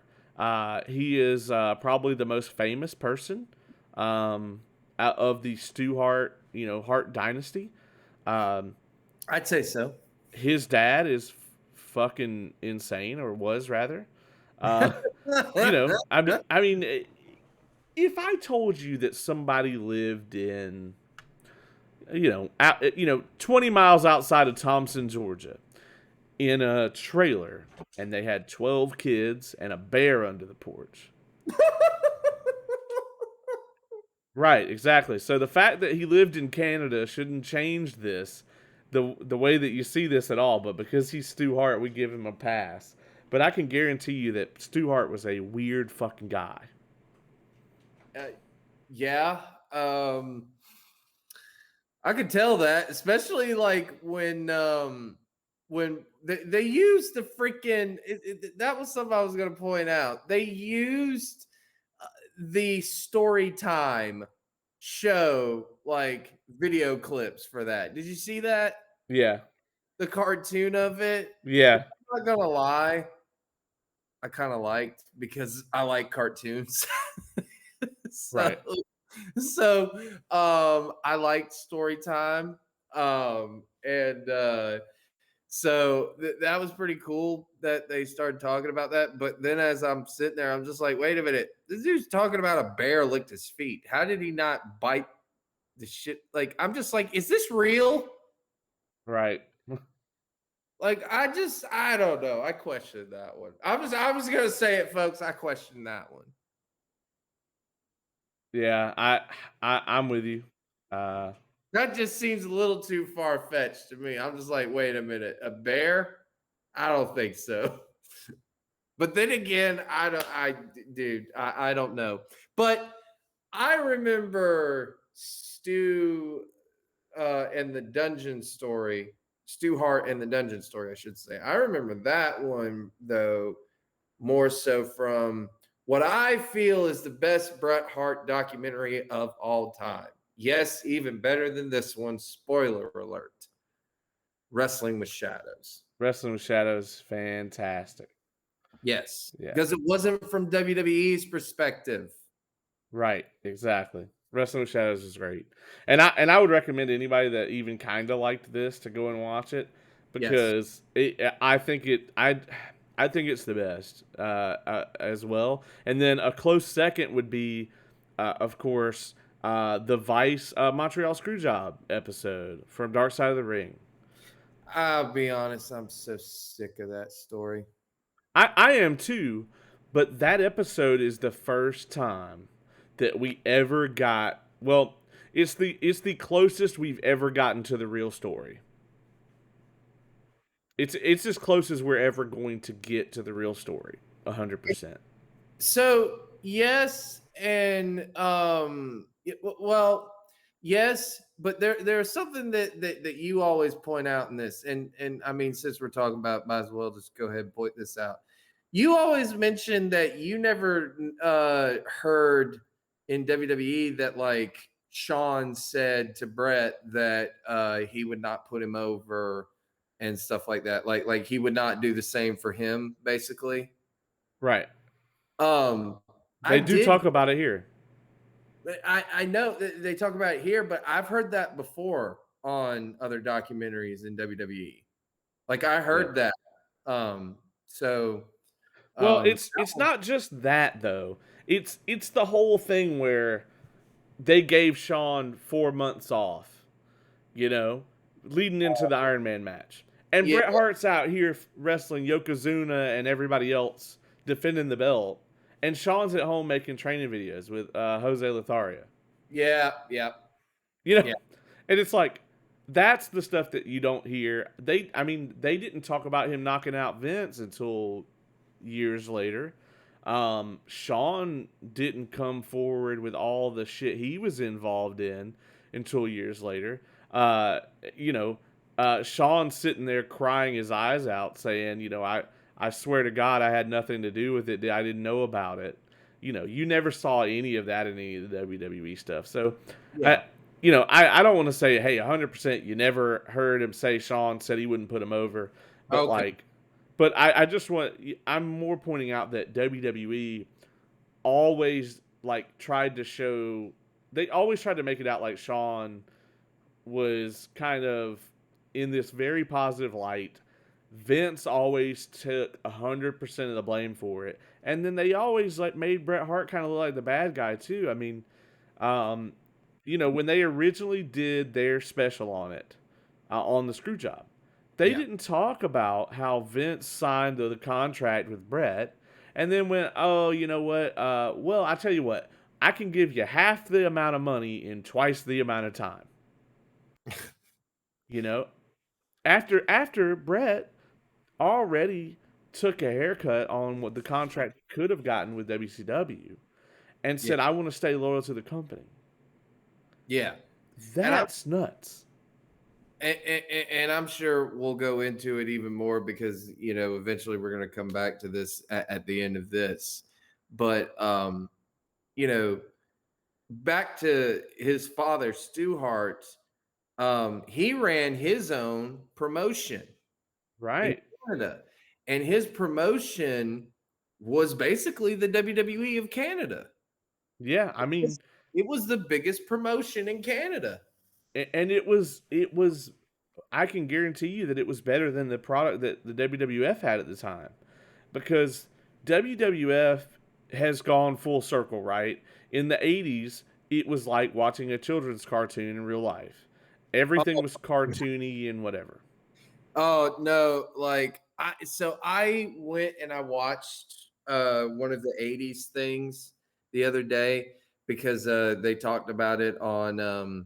A: He is probably the most famous person out of the Stu Hart, Hart dynasty. Um,
B: I'd say so.
A: his dad is fucking insane, or was rather. Uh, I mean, if I told you that somebody lived in, 20 miles outside of Thompson, Georgia, in a trailer, and they had 12 kids and a bear under the porch. Right, exactly. So the fact that he lived in Canada shouldn't change this, the way that you see this at all. But because he's Stu Hart, we give him a pass. But I can guarantee you that Stu Hart was a weird fucking guy.
B: Uh, yeah. I could tell that, especially like when they used the freaking that was something I was going to point out. They used the story time show like video clips for that. Did you see that?
A: Yeah,
B: The cartoon of it.
A: yeah,
B: I'm not gonna lie, I kind of liked because I like cartoons. so
A: right.
B: so I liked story time. And so that was pretty cool that they started talking about that. But then as I'm sitting there, I'm just like, wait a minute, this dude's talking about a bear licked his feet. How did he not bite the shit? Like, I'm just like, is this real?
A: Right.
B: Like, I don't know. I questioned that one. I was gonna say it, folks. I questioned that one.
A: Yeah, I'm with you. Uh,
B: That just seems a little too far fetched to me. I'm just like, wait a minute, a bear? I don't think so. But then again, dude, I don't know. But I remember and the dungeon story, Stu Hart and the dungeon story, I should say. I remember that one though more so from what I feel is the best Bret Hart documentary of all time. Yes, even better than this one. Spoiler alert. Wrestling with Shadows.
A: Wrestling with Shadows, fantastic.
B: Yes,
A: Yeah,
B: because it wasn't from WWE's perspective.
A: right, exactly. Wrestling with Shadows is great, and I would recommend anybody that even kind of liked this to go and watch it,
B: Yes.
A: because I think I think it's the best as well. And then a close second would be, of course, the Vice Montreal Screwjob episode from Dark Side of the Ring.
B: I'll be honest, I'm so sick of that story.
A: I am too, but that episode is the first time that we ever got. Well, it's the closest we've ever gotten to the real story. It's as close as we're ever going to get to the real story. 100%.
B: So yes, and well, yes, but there's something that you always point out in this, and I mean, since we're talking about, might as well just go ahead and point this out. You always mention that you never heard in WWE that like Sean said to Bret that he would not put him over and stuff like that. Like he would not do the same for him, basically.
A: Right.
B: Um, I
A: They do
B: did.
A: talk about it here.
B: I know that they talk about it here, but I've heard that before on other documentaries in WWE. Like I
A: Yeah.
B: heard that. So
A: Well,
B: um,
A: it's not just that though. It's the whole thing where they gave Sean 4 months off, you know, leading into the Iron Man match. And
B: yeah,
A: Bret Hart's out here wrestling Yokozuna and everybody else defending the belt. And Sean's at home making training videos with Jose Lothario.
B: yeah, yeah,
A: You know,
B: yeah,
A: and it's like that's the stuff that you don't hear. I mean, they didn't talk about him knocking out Vince until years later. Sean didn't come forward with all the shit he was involved in until years later. Uh, you know, Sean sitting there crying his eyes out, saying, I swear to God, I had nothing to do with it. I didn't know about it. You never saw any of that in any of the WWE stuff. So,
B: yeah.
A: I, I don't want to say, hey, 100%, you never heard him say Sean said he wouldn't put him over, but
B: Okay,
A: like, but I just want, I'm more pointing out that WWE always like tried to show, they always tried to make it out like Sean was kind of in this very positive light. Vince always took 100% of the blame for it, and then they always like made Bret Hart kind of look like the bad guy too. I mean, um, when they originally did their special on it, on the screw job, they
B: yeah.
A: didn't talk about how Vince signed the contract with Bret, and then went, oh, you know what? Well, I tell you what, I can give you half the amount of money in twice the amount of time. You know, after Bret already took a haircut on what the contract he could have gotten with WCW and
B: Yeah,
A: said, I want to stay loyal to the company.
B: yeah. And I'm
A: That's nuts.
B: and I'm sure we'll go into it even more because eventually we're going to come back to this at the end of this. But you know, back to his father, Stu Hart. He ran his own promotion in
A: Right.
B: Canada, and his promotion was basically the WWE of Canada.
A: Yeah. I mean,
B: It was the biggest promotion in Canada.
A: and it was I can guarantee you that it was better than the product that the WWF had at the time, because WWF has gone full circle, right? In the 80s, it was like watching a children's cartoon in real life. Everything was cartoony and whatever.
B: Oh no, like I went and I watched one of the 80s things the other day because they talked about it on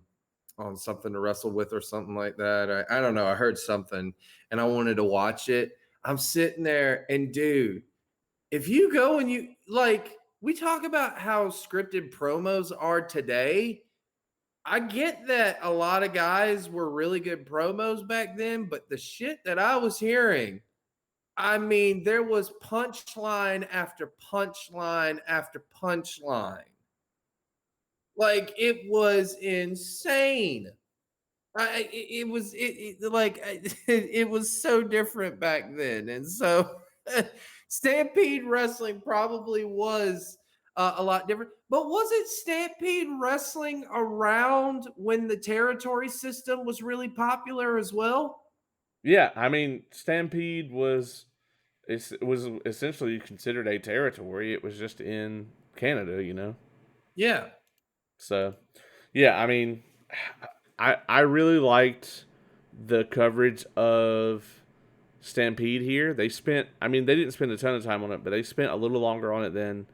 B: something to wrestle with or something like that. I don't know. I heard something and I wanted to watch it. I'm sitting there and dude, if you go and you like we talk about how scripted promos are today. I get that a lot of guys were really good promos back then, but the shit that I was hearing, I mean, there was punchline after punchline after punchline. Like it was insane. It was like it was so different back then, and so Stampede Wrestling probably was a lot different. But was it Stampede Wrestling around when the territory system was really popular as well?
A: Yeah, I mean, Stampede was. it was essentially considered a territory. It was just in Canada, you know.
B: Yeah.
A: So, yeah, I mean, I really liked the coverage of Stampede here. They spent, I mean, they didn't spend a ton of time on it, but they spent a little longer on it than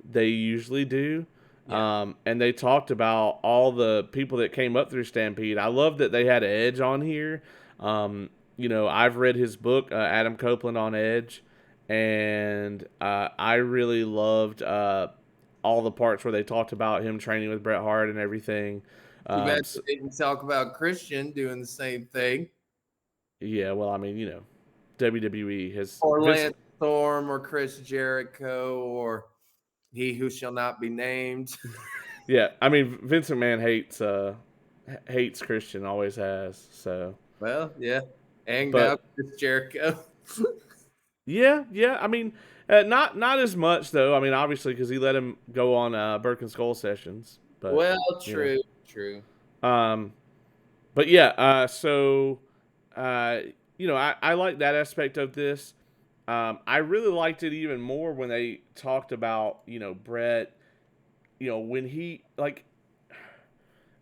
A: they usually do.
B: Yeah.
A: And they talked about all the people that came up through Stampede. I love that they had Edge on here. You know, I've read his book, Adam Copeland on Edge, and I really loved all the parts where they talked about him training with Bret Hart and everything.
B: Too bad
A: So,
B: they didn't talk about Christian doing the same thing.
A: yeah, well, I mean, you know, WWE has
B: Or
A: Vince.
B: Lance Storm or Chris Jericho or he who shall not be named.
A: Yeah, I mean, Vince McMahon hates Christian, always has. So,
B: Well, yeah. And now
A: but
B: Chris Jericho.
A: yeah, yeah. I mean, not as much though. I mean, obviously because he let him go on Burke and Skull sessions, but
B: Well,
A: you know,
B: true, true.
A: um, but yeah. So, uh, you know, I like that aspect of this. I really liked it even more when they talked about Brett. You know, when he like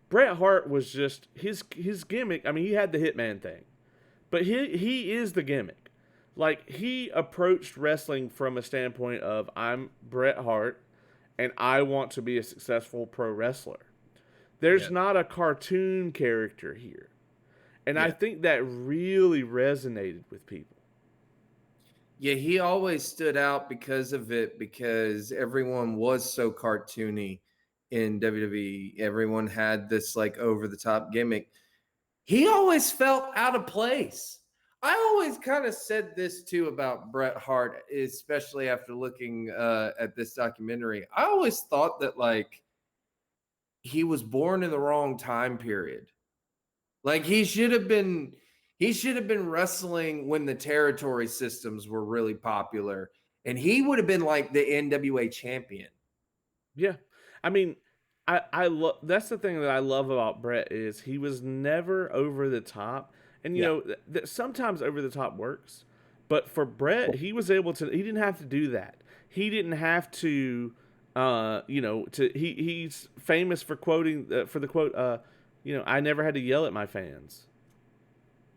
A: Bret Hart was just his gimmick. I mean, he had the Hitman thing, but he is the gimmick. Like he approached wrestling from a standpoint of I'm Bret Hart and I want to be a successful pro wrestler.
B: Yeah,
A: There's not a cartoon character here. And I
B: yeah.
A: think that really resonated with people.
B: Yeah, he always stood out because of it, because everyone was so cartoony in WWE. Everyone had this like over the top gimmick. He always felt out of place. I always kind of said this too about Bret Hart, especially after looking at this documentary. I always thought that like he was born in the wrong time period. Like he should have been wrestling when the territory systems were really popular, and he would have been like the NWA champion.
A: Yeah. I mean, I love that's the thing that I love about Brett is he was never over the top. And
B: Yeah.
A: sometimes over the top works. But for Brett, he didn't have to do that. He didn't have to he's famous for quoting for the quote I never had to yell at my fans.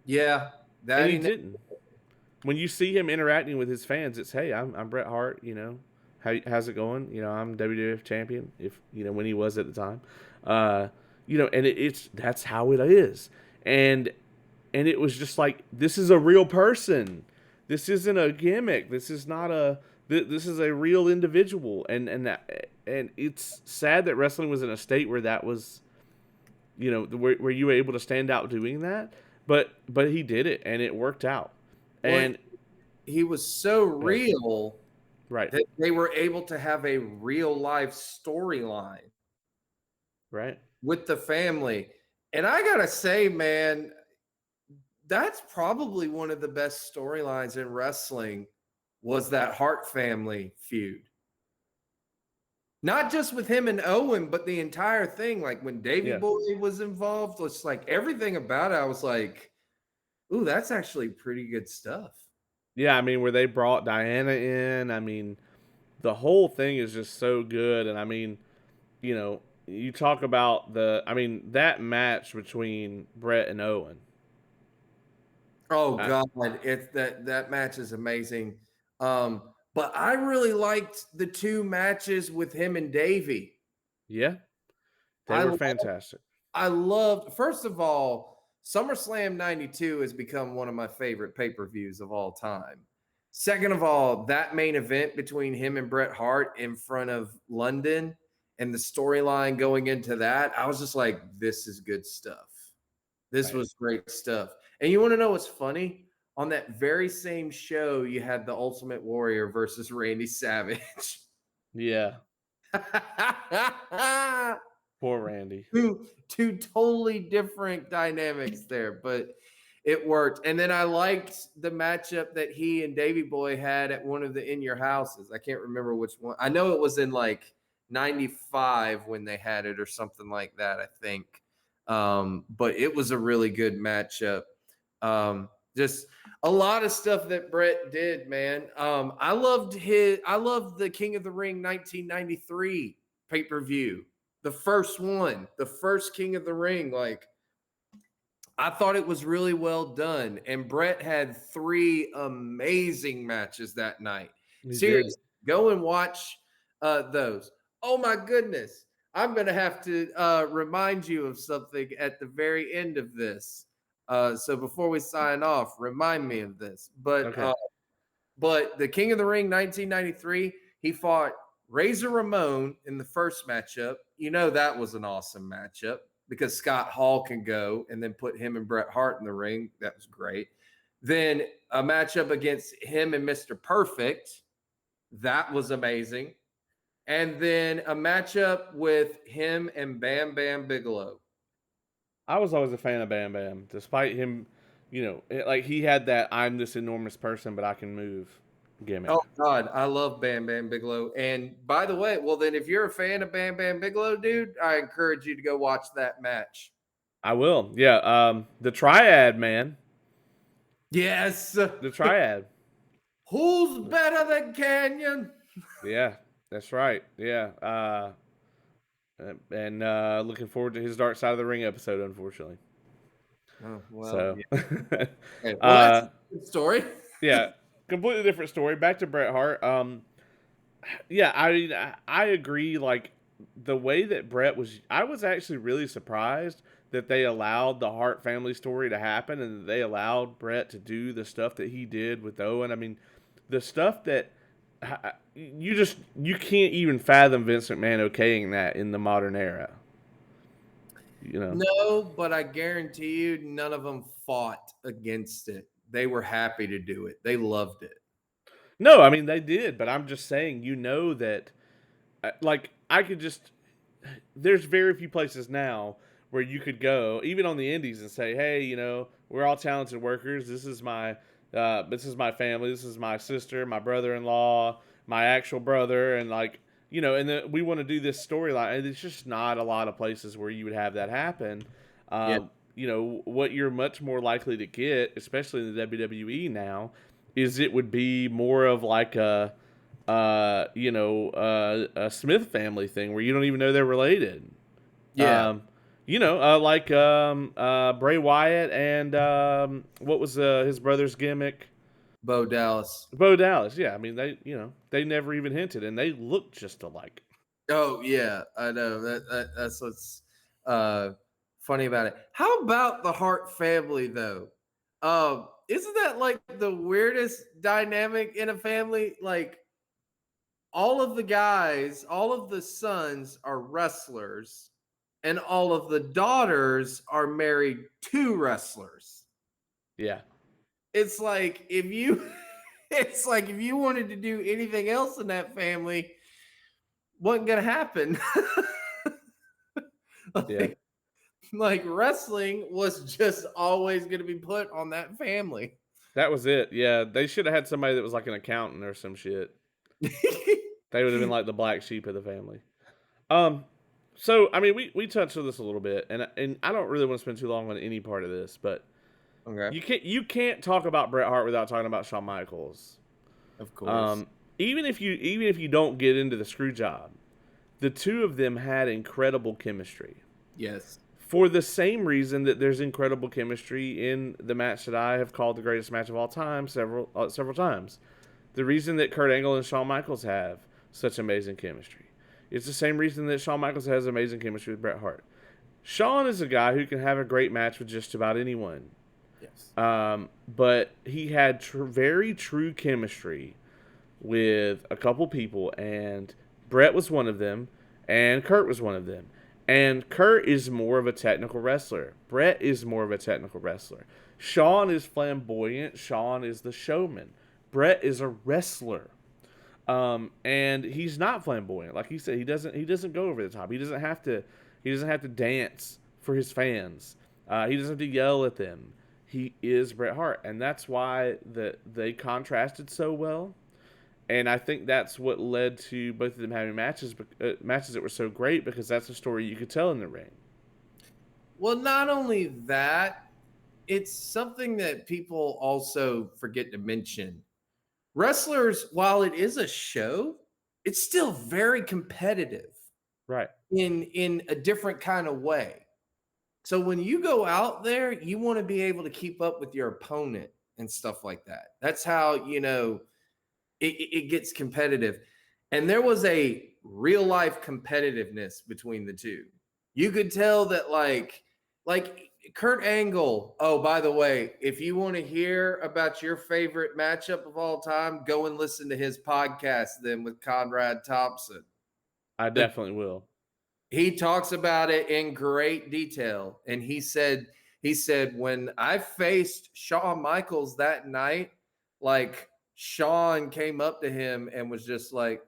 B: Yeah,
A: And
B: that
A: he
B: he never.
A: didn't. When you see him interacting with his fans, it's hey, I'm Bret Hart. How's it going? I'm WWF champion. If when he was at the time, uh, and it's that's how it is. And it was just like this is a real person. This isn't a gimmick. This is not this is a real individual. And it's sad that wrestling was in a state where that was where you were able to stand out doing that. But he did it and it worked out.
B: Well,
A: And
B: he was so
A: yeah,
B: real
A: right,
B: that they were able to have a real life storyline
A: right.
B: with the family. And I gotta say, man, that's probably one of the best storylines in wrestling was that Hart family feud. Not just with him and Owen, but the entire thing. Like when Davy
A: Yeah.
B: Boy was involved, it's like everything about it. I was like, "Ooh, that's actually pretty good stuff."
A: Yeah, I mean, where they brought Diana in, I mean, the whole thing is just so good. And I mean, you talk about I mean, that match between Brett and Owen.
B: Oh
A: Uh,
B: God, it's that match is amazing. But I really liked the two matches with him and Davy.
A: yeah, they
B: I
A: were
B: lo-
A: fantastic.
B: I loved, first of all, SummerSlam 92 has become one of my favorite pay-per-views of all time. Second of all, that main event between him and Bret Hart in front of London and the storyline going into that, I was just like, this is good stuff. This
A: Right.
B: was great stuff. And you want to know what's funny? On that very same show, you had the Ultimate Warrior versus Randy Savage.
A: Yeah. Poor Randy.
B: Two totally different dynamics there, but it worked. And then I liked the matchup that he and Davy Boy had at one of the In Your Houses. I can't remember which one. I know it was in like 95 when they had it or something like that, I think. But it was a really good matchup. Just a lot of stuff that Bret did, man. I loved the King of the Ring 1993 pay-per-view. The first one, the first King of the Ring. Like, I thought it was really well done. And Bret had 3 amazing matches that night.
A: He did.
B: Seriously, go and watch those. Oh my goodness. I'm going to have to remind you of something at the very end of this. So before we sign off, remind me of this.
A: Okay.
B: But the King of the Ring 1993, he fought Razor Ramon in the first matchup. You know that was an awesome matchup because Scott Hall can go and then put him and Bret Hart in the ring. That was great. Then a matchup against him and Mr. Perfect. That was amazing. And then a matchup with him and Bam Bam Bigelow.
A: I was always a fan of Bam Bam, despite him, like he had that "I'm this enormous person, but I can move" gimmick.
B: Oh God, I love Bam Bam Bigelow. And by the way, well then, if you're a fan of Bam Bam Bigelow, dude, I encourage you to go watch that match.
A: I will. Yeah. The Triad, man.
B: Yes.
A: The Triad.
B: Who's better than Canyon?
A: Yeah, that's right. Yeah. And looking forward to his Dark Side of the Ring episode, unfortunately.
B: Oh well,
A: So,
B: yeah. Okay. Well, that's
A: uh,
B: a good story.
A: yeah, completely different story. Back to Bret Hart. Yeah, I agree. Like the way that Bret was, I was actually really surprised that they allowed the Hart family story to happen and that they allowed Bret to do the stuff that he did with Owen. I mean, the stuff that you can't even fathom Vince McMahon okaying that in the modern era. You know.
B: No, but I guarantee you, none of them fought against it. They were happy to do it. They loved it.
A: No, I mean they did, but I'm just saying, that, like I could just there's very few places now where you could go, even on the indies, and say, "Hey, we're all talented workers. This is my family. This is my sister, my brother-in-law, my actual brother, and and then we want to do this storyline." And it's just not a lot of places where you would have that happen.
B: Yeah.
A: What you're much more likely to get, especially in the WWE now, is it would be more of like a Smith family thing where you don't even know they're related.
B: Yeah.
A: Like Bray Wyatt and what was his brother's gimmick?
B: Bo Dallas.
A: Bo Dallas. Yeah, I mean they never even hinted, and they look just alike.
B: Oh yeah, I know that's what's funny about it. How about the Hart family though? Isn't that like the weirdest dynamic in a family? Like all of the guys, all of the sons are wrestlers, and all of the daughters are married to wrestlers.
A: Yeah,
B: It's like if you it's like if you wanted to do anything else in that family, wasn't gonna happen.
A: yeah,
B: like wrestling was just always gonna be put on that family.
A: that was it. Yeah, they should have had somebody that was like an accountant or some shit. They would have been like the black sheep of the family. Um, so I mean, we touched on this a little bit, and I don't really want to spend too long on any part of this, but
B: Okay.
A: you can't talk about Bret Hart without talking about Shawn Michaels.
B: Of course.
A: Even if you don't get into the screw job, the two of them had incredible chemistry.
B: Yes.
A: For the same reason that there's incredible chemistry in the match that I have called the greatest match of all time several times. The reason that Kurt Angle and Shawn Michaels have such amazing chemistry. It's the same reason that Shawn Michaels has amazing chemistry with Bret Hart. Shawn is a guy who can have a great match with just about anyone.
B: Yes.
A: But he had very true chemistry with a couple people, and Bret was one of them, and Kurt was one of them. And Kurt is more of a technical wrestler. Bret is more of a technical wrestler. Shawn is flamboyant. Shawn is the showman. Bret is a wrestler. And he's not flamboyant. Like he said, he doesn't go over the top. He doesn't have to dance for his fans. He doesn't have to yell at them. He is Bret Hart, and that's why they contrasted so well. And I think that's what led to both of them having matches that were so great, because that's a story you could tell in the ring.
B: Well, not only that, it's something that people also forget to mention. Wrestlers, while it is a show, it's still very competitive
A: Right.
B: in a different kind of way. So when you go out there, you want to be able to keep up with your opponent and stuff like that. That's how, it gets competitive. And there was a real life competitiveness between the two. You could tell that like Kurt Angle. Oh, by the way, if you want to hear about your favorite matchup of all time, go and listen to his podcast then with Conrad Thompson.
A: I
B: The
A: definitely will.
B: He talks about it in great detail. And he said, when I faced Shawn Michaels that night, like Shawn came up to him and was just like,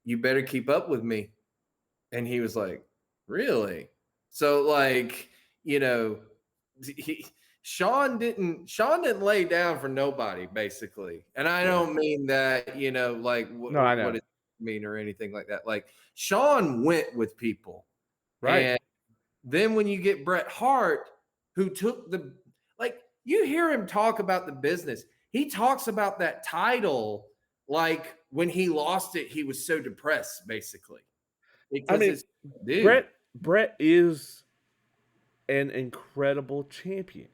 B: you better keep up with me. And he was like, really? So like, you know, he Sean didn't lay down for nobody, basically. And I
A: Yeah.
B: don't mean that, like
A: No, I
B: what
A: know.
B: it mean or anything like that. Like Sean went with people.
A: Right.
B: And then when you get Bret Hart, who took like you hear him talk about the business. He talks about that title like when he lost it, he was so depressed, basically.
A: I
B: Because
A: mean,
B: it's dude,
A: Brett is an incredible champion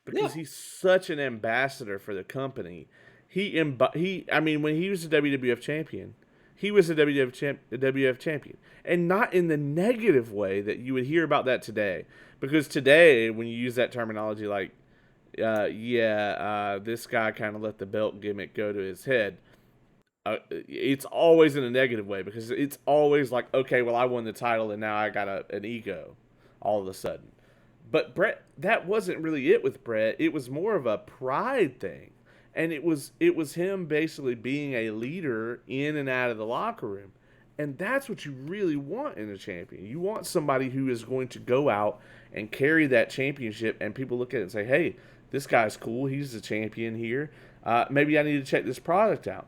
B: yeah,
A: because he's such an ambassador for the company. I mean, when he was a WWF champion, he was a WWF champion, and not in the negative way that you would hear about that today. Because today, when you use that terminology, like, this guy kind of let the belt gimmick go to his head. It's always in a negative way because it's always like, okay, well, I won the title and now I got an ego all of a sudden. But Brett, that wasn't really it with Brett. It was more of a pride thing, and it was him basically being a leader in and out of the locker room, and that's what you really want in a champion. You want somebody who is going to go out and carry that championship, and people look at it and say, "Hey, this guy's cool. He's the champion here. Maybe I need to check this product out."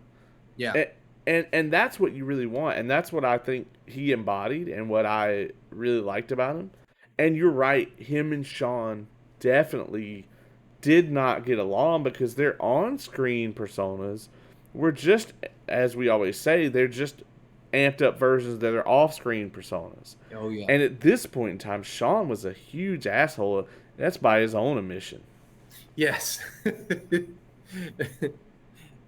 B: yeah,
A: And that's what you really want, and that's what I think he embodied, and what I really liked about him. And you're right, him and Sean definitely did not get along because their on-screen personas were just, as we always say, they're just amped up versions that are off-screen personas.
B: oh yeah,
A: And at this point in time, Sean was a huge asshole. That's by his own admission.
B: yes,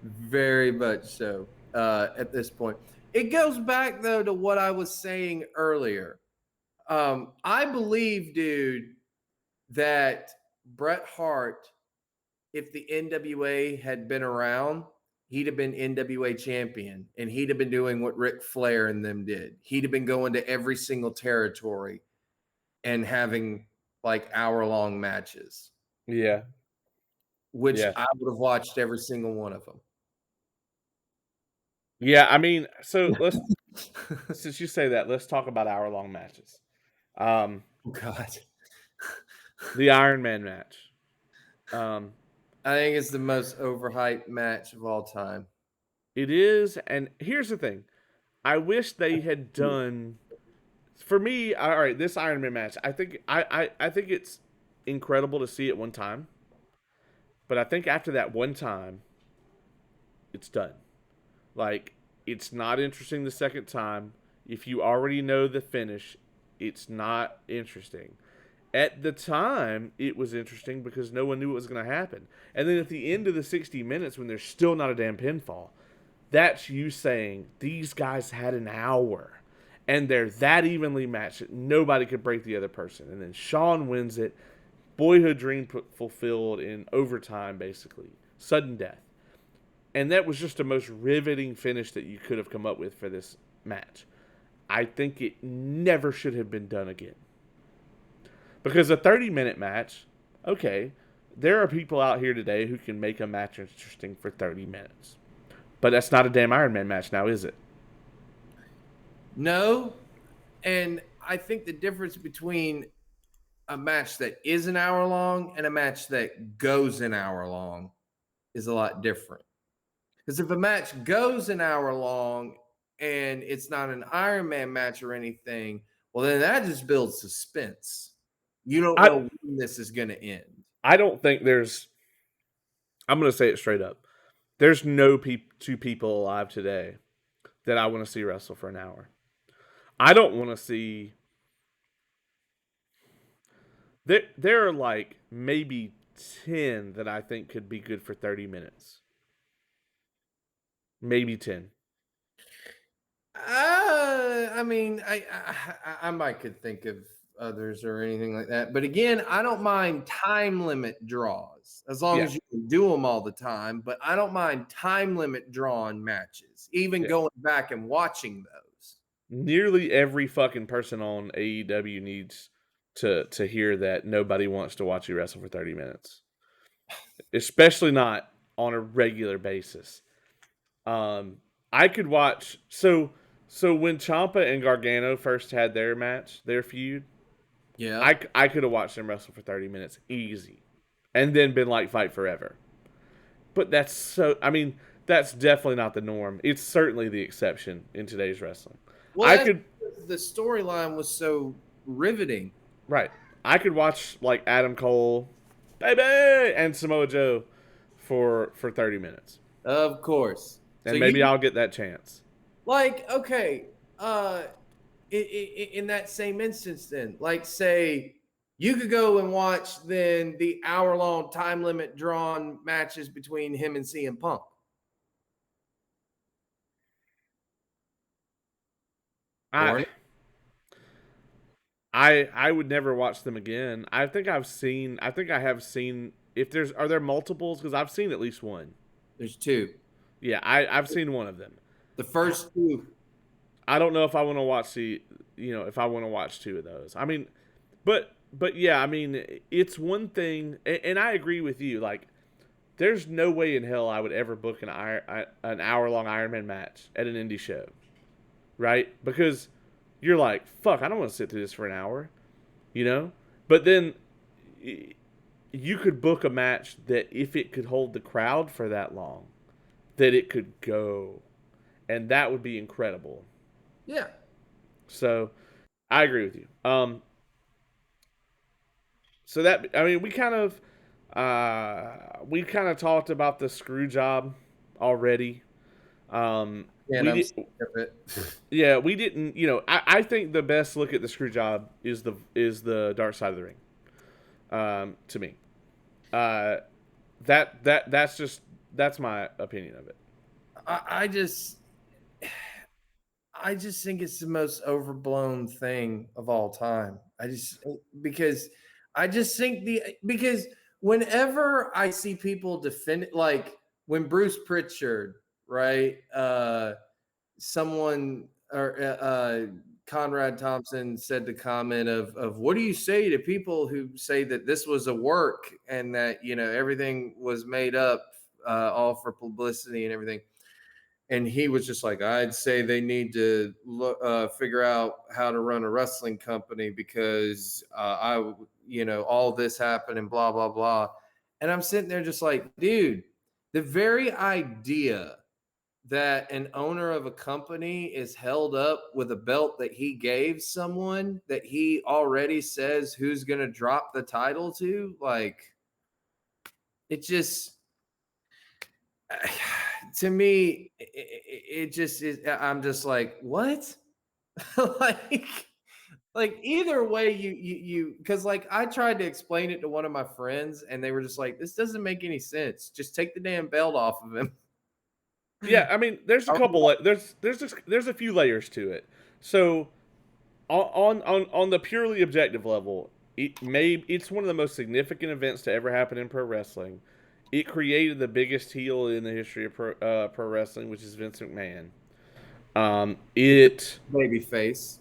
B: very much so. At this point, it goes back though to what I was saying earlier. I believe, dude, that Bret Hart, if the NWA had been around, he'd have been NWA champion and he'd have been doing what Ric Flair and them did. He'd have been going to every single territory and having like hour-long matches,
A: Yeah.
B: which
A: Yeah.
B: I would have watched every single one of them.
A: Yeah, I mean, so since you say that, let's talk about hour-long matches. Um,
B: Oh God.
A: the Iron Man match. Um,
B: I think it's the most overhyped match of all time.
A: it is, and here's the thing: I wish they had done. For me, all right, this Iron Man match. I think it's incredible to see it one time, but I think after that one time, it's done. Like, it's not interesting the second time. If you already know the finish, it's not interesting. At the time, it was interesting because no one knew what was going to happen. And then at the end of the 60 minutes, when there's still not a damn pinfall, that's you saying these guys had an hour and they're that evenly matched that nobody could break the other person. And then Sean wins it. Boyhood dream fulfilled in overtime, basically. Sudden death. And that was just the most riveting finish that you could have come up with for this match. I think it never should have been done again. Because a 30-minute match, okay, there are people out here today who can make a match interesting for 30 minutes. But that's not a damn Iron Man match now, is it?
B: No, and I think the difference between a match that is an hour long and a match that goes an hour long is a lot different. Because if a match goes an hour long and it's not an Iron Man match or anything, well, then that just builds suspense. You don't
A: I
B: know when this is going to end.
A: I don't think there's. I'm going to say it straight up. There's no two people alive today that I want to see wrestle for an hour. I don't want to see. There are like maybe 10 that I think could be good for 30 minutes. Maybe 10.
B: I mean, I might could think of others or anything like that. But again, I don't mind time limit draws as long
A: Yeah,
B: as you can do them all the time. But I don't mind time limit drawn matches, even
A: yeah.
B: going back and watching those.
A: Nearly every fucking person on AEW needs to hear that nobody wants to watch you wrestle for 30 minutes, especially not on a regular basis. Um, I could watch so when Ciampa and Gargano first had their match, their feud,
B: Yeah.
A: I could have watched them wrestle for 30 minutes easy, and then been like fight forever. But that's so. I mean, that's definitely not the norm. It's certainly the exception in today's wrestling.
B: Well,
A: I
B: that's
A: could
B: the storyline was so riveting.
A: right. I could watch like Adam Cole, baby, and Samoa Joe for 30 minutes,
B: Of course. So
A: and maybe
B: you
A: I'll get that chance.
B: like okay, in that same instance, then, like, say you could go and watch then the hour-long time limit drawn matches between him and CM Punk,
A: I
B: or
A: I would never watch them again. I think I've seen. I think I have seen. If there's are there multiples? Because I've seen at least one.
B: there's two.
A: Yeah, I've seen one of them.
B: The
A: I,
B: first two,
A: I don't know if I want to watch if I want to watch two of those. I mean, but yeah, I mean, it's one thing, and I agree with you. Like, there's no way in hell I would ever book an hour long Iron Man match at an indie show, right? Because you're like, fuck, I don't want to sit through this for an hour, you know. But then you could book a match that if it could hold the crowd for that long, that it could go, and that would be incredible.
B: yeah.
A: So I agree with you. So that I mean, we kind of talked about the screw job already.
B: And
A: We
B: I'm
A: did,
B: sick of it.
A: yeah, we didn't. I think the best look at the screw job is the dark side of the ring. To me, uh, that's my opinion of it.
B: I just I just think it's the most overblown thing of all time. Because I just think because whenever I see people defend it, like when Bruce Pritchard, right? Someone or Conrad Thompson said the comment of what do you say to people who say that this was a work and that everything was made up all for publicity and everything, and he was just like, I'd say they need to figure out how to run a wrestling company because all this happened and blah blah blah. And I'm sitting there just like, dude, the very idea that an owner of a company is held up with a belt that he gave someone that he already says who's going to drop the title to, like, it just to me, it just is. I'm just like, what? like, like either way, because like I tried to explain it to one of my friends, and they were just like, this doesn't make any sense. Just take the damn belt off of him.
A: Yeah, I mean, there's a couple. There's a few layers to it. So on the purely objective level, it's one of the most significant events to ever happen in pro wrestling. It created the biggest heel in the history of pro wrestling, which is Vince McMahon. It
B: Baby face.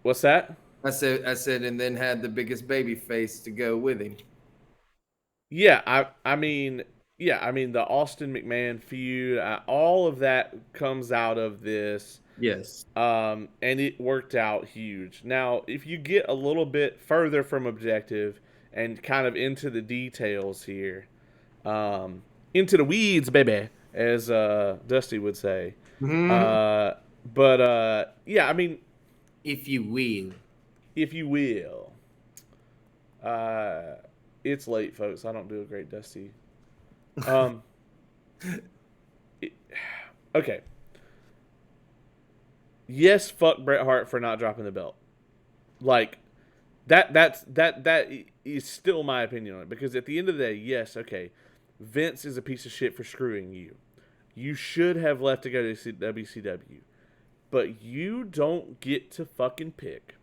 A: What's that?
B: I said, and then had the biggest baby face to go with him.
A: Yeah, I mean the Austin McMahon feud, all of that comes out of this.
B: Yes.
A: And it worked out huge. Now, if you get a little bit further from objective and kind of into the details here, into the weeds, baby, as Dusty would say.
B: Mhm.
A: Uh, but yeah, I mean,
B: If you will.
A: if you will, uh, It's late, folks. I don't do a great Dusty. Um, it- okay. Yes, fuck Bret Hart for not dropping the belt. Like that is still my opinion on it, because at the end of the day, yes, okay, Vince is a piece of shit for screwing you. You should have left to go to WCW, but you don't get to fucking pick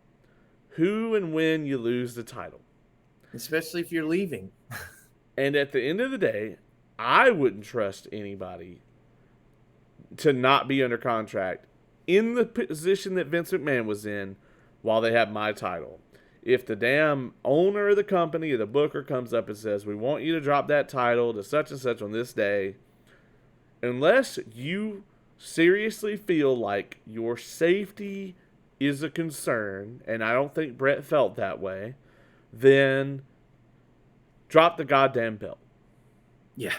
A: who and when you lose the title.
B: Especially if you're leaving.
A: And at the end of the day, I wouldn't trust anybody to not be under contract in the position that Vince McMahon was in while they had my title. If the damn owner of the company or the booker comes up and says, we want you to drop that title to such and such on this day, unless you seriously feel like your safety is a concern, and I don't think Bret felt that way, then drop the goddamn belt.
B: Yeah.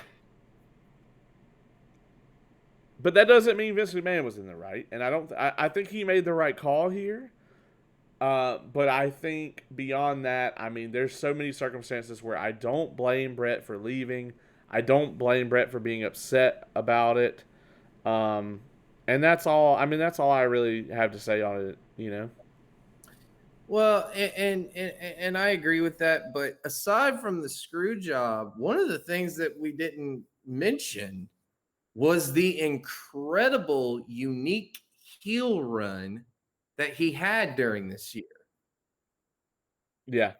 A: But that doesn't mean Vince McMahon was in the right, and I think he made the right call here. But I think beyond that, I mean, there's so many circumstances where I don't blame Bret for leaving. I don't blame Bret for being upset about it. And that's all. I mean, that's all I really have to say on it. You know.
B: Well, and I agree with that. But aside from the screw job, one of the things that we didn't mention was the incredible, unique heel run that he had during this year.
A: Yeah.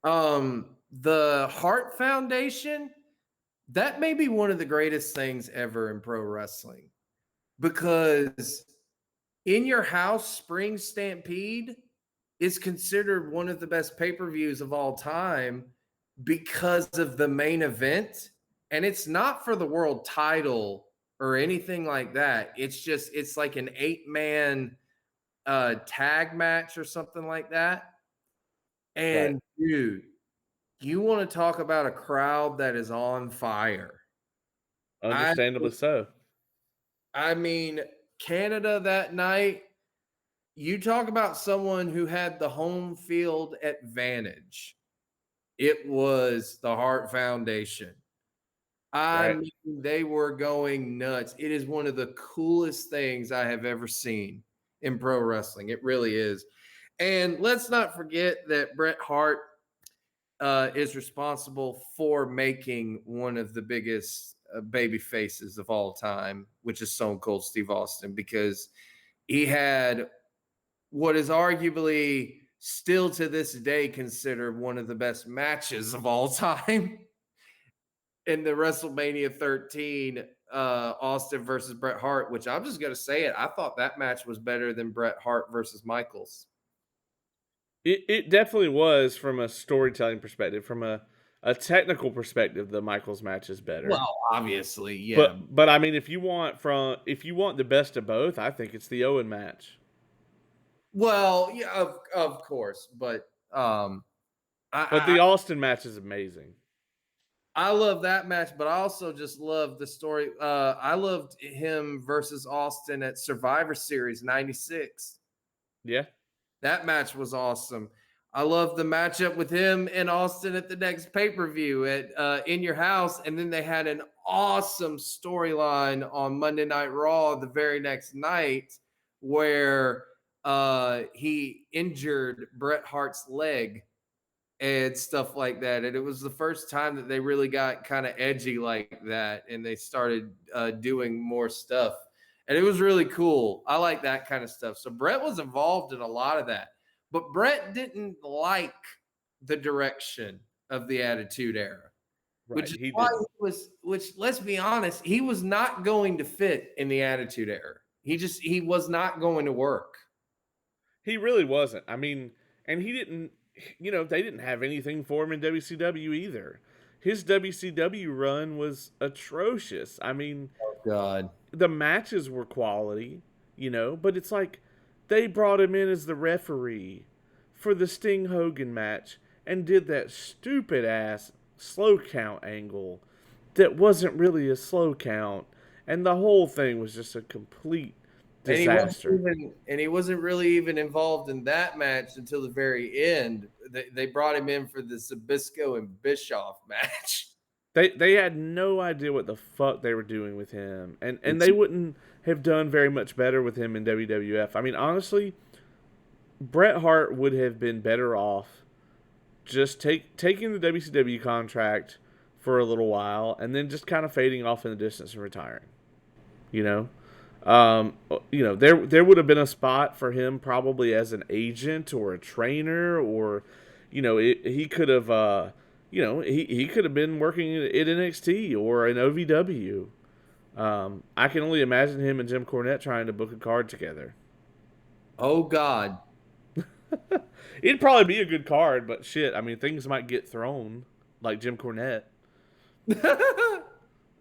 B: The Hart Foundation, that may be one of the greatest things ever in pro wrestling, because In Your House Spring Stampede is considered one of the best pay-per-views of all time because of the main event. And it's not for the world title or anything like that. It's like an 8-man tag match or something like that.
A: Right.
B: And dude, you want to talk about a crowd that is on fire. I
A: Understandably so.
B: I mean, Canada that night, you talk about someone who had the home field advantage. It was the Hart Foundation. I
A: Right.
B: mean, they were going nuts. It is one of the coolest things I have ever seen in pro wrestling. It really is. And let's not forget that Bret Hart is responsible for making one of the biggest baby faces of all time, which is Stone Cold Steve Austin, because he had what is arguably still to this day considered one of the best matches of all time in the WrestleMania 13 Austin versus Bret Hart, which I'm just going to say it. I thought that match was better than Bret Hart versus Michaels.
A: It definitely was, from a storytelling perspective. From a technical perspective, the Michaels match is better.
B: Well, obviously, yeah.
A: But I mean, if you want the best of both, I think it's the Owen match.
B: Well, yeah, of course, but
A: But
B: I
A: the Austin match is amazing.
B: I love that match, but I also just love the story. I loved him versus Austin at Survivor Series '96.
A: Yeah.
B: That match was awesome. I love the matchup with him and Austin at the next pay-per-view at In Your House. And then they had an awesome storyline on Monday Night Raw the very next night where he injured Bret Hart's leg and stuff like that. And it was the first time that they really got kind of edgy like that, and they started doing more stuff. And it was really cool. I like that kind of stuff. So Bret was involved in a lot of that. But Bret didn't like the direction of the Attitude Era, which
A: Right.
B: is
A: He
B: why
A: didn't.
B: which, let's be honest, he was not going to fit in the Attitude Era. He was not going to work.
A: He really wasn't. I mean, and he didn't. You know, they didn't have anything for him in WCW either. His WCW run was atrocious. I mean,
B: Oh, God.
A: the matches were quality, you know, but it's like they brought him in as the referee for the Sting Hogan match and did that stupid ass slow count angle that wasn't really a slow count, and the whole thing was just a complete
B: And he wasn't
A: disaster.
B: really even involved in that match until the very end. They brought him in for the Zabisco and Bischoff match.
A: They had no idea what the fuck they were doing with him, and
B: It's
A: they wouldn't have done very much better with him in WWF. I mean, honestly, Bret Hart would have been better off just taking the WCW contract for a little while and then just kind of fading off in the distance and retiring. You know, there would have been a spot for him probably as an agent or a trainer, or he could have he could have been working at NXT or an OVW. I can only imagine him and Jim Cornette trying to book a card together.
B: Oh God.
A: It'd probably be a good card, but shit, I mean, things might get thrown like Jim Cornette.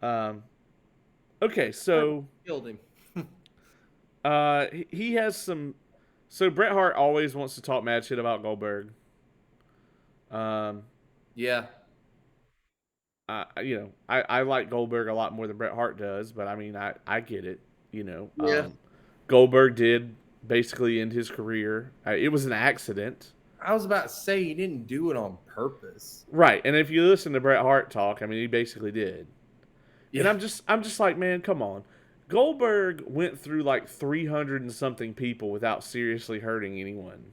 A: Um, okay, so
B: Killed him.
A: he has some. So Bret Hart always wants to talk mad shit about Goldberg. Um,
B: Yeah.
A: I like Goldberg a lot more than Bret Hart does, but I mean, I get it.
B: Yeah.
A: Goldberg did basically end his career. It was an accident.
B: I was about to say he didn't do it on purpose.
A: Right, and if you listen to Bret Hart talk, I mean, he basically did. And
B: Yeah.
A: I'm just like, man, come on. Goldberg went through like 300 and something people without seriously hurting anyone.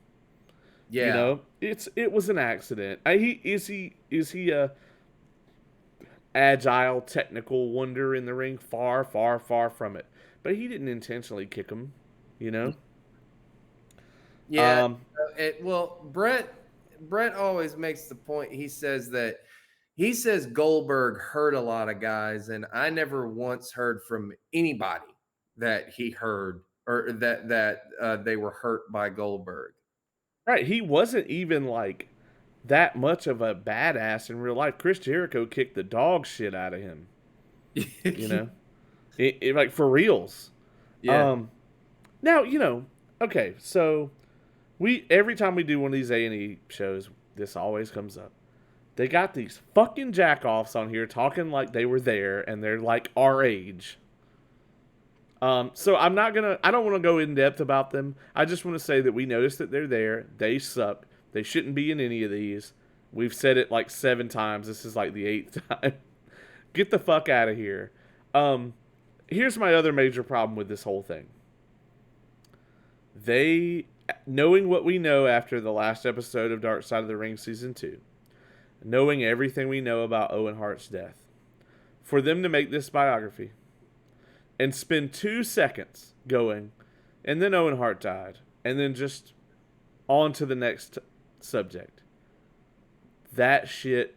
B: Yeah.
A: It was an accident. Is he a agile technical wonder in the ring? Far, far, far from it. But he didn't intentionally kick him, you know.
B: Yeah. Well, Brett always makes the point. He says Goldberg hurt a lot of guys, and I never once heard from anybody that he heard or that they were hurt by Goldberg.
A: Right, he wasn't even like that much of a badass in real life. Chris Jericho kicked the dog shit out of him, you know. Like for reals.
B: Yeah.
A: Now, okay, so we every time we do one of these A&E shows, this always comes up. They got these fucking jackoffs on here talking like they were there and they're like our age. So I don't want to go in depth about them. I just want to say that we noticed that they're there. They suck. They shouldn't be in any of these. We've said it like 7 times. This is like the 8th time. Get the fuck out of here. Here's my other major problem with this whole thing. Knowing what we know after the last episode of Dark Side of the Ring Season 2, knowing everything we know about Owen Hart's death, for them to make this biography and spend 2 seconds going, and then Owen Hart died, and then just on to the next subject. That shit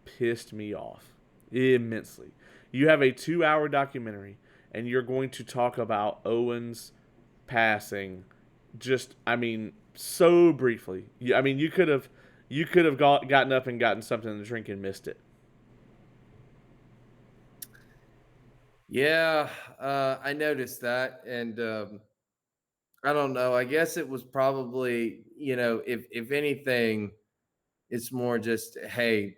A: pissed me off immensely. You have a 2-hour documentary, and you're going to talk about Owen's passing so briefly. You could have gotten up and gotten something to drink and missed it.
B: Yeah, I noticed that, and I don't know. I guess it was probably, if anything, it's more just, hey,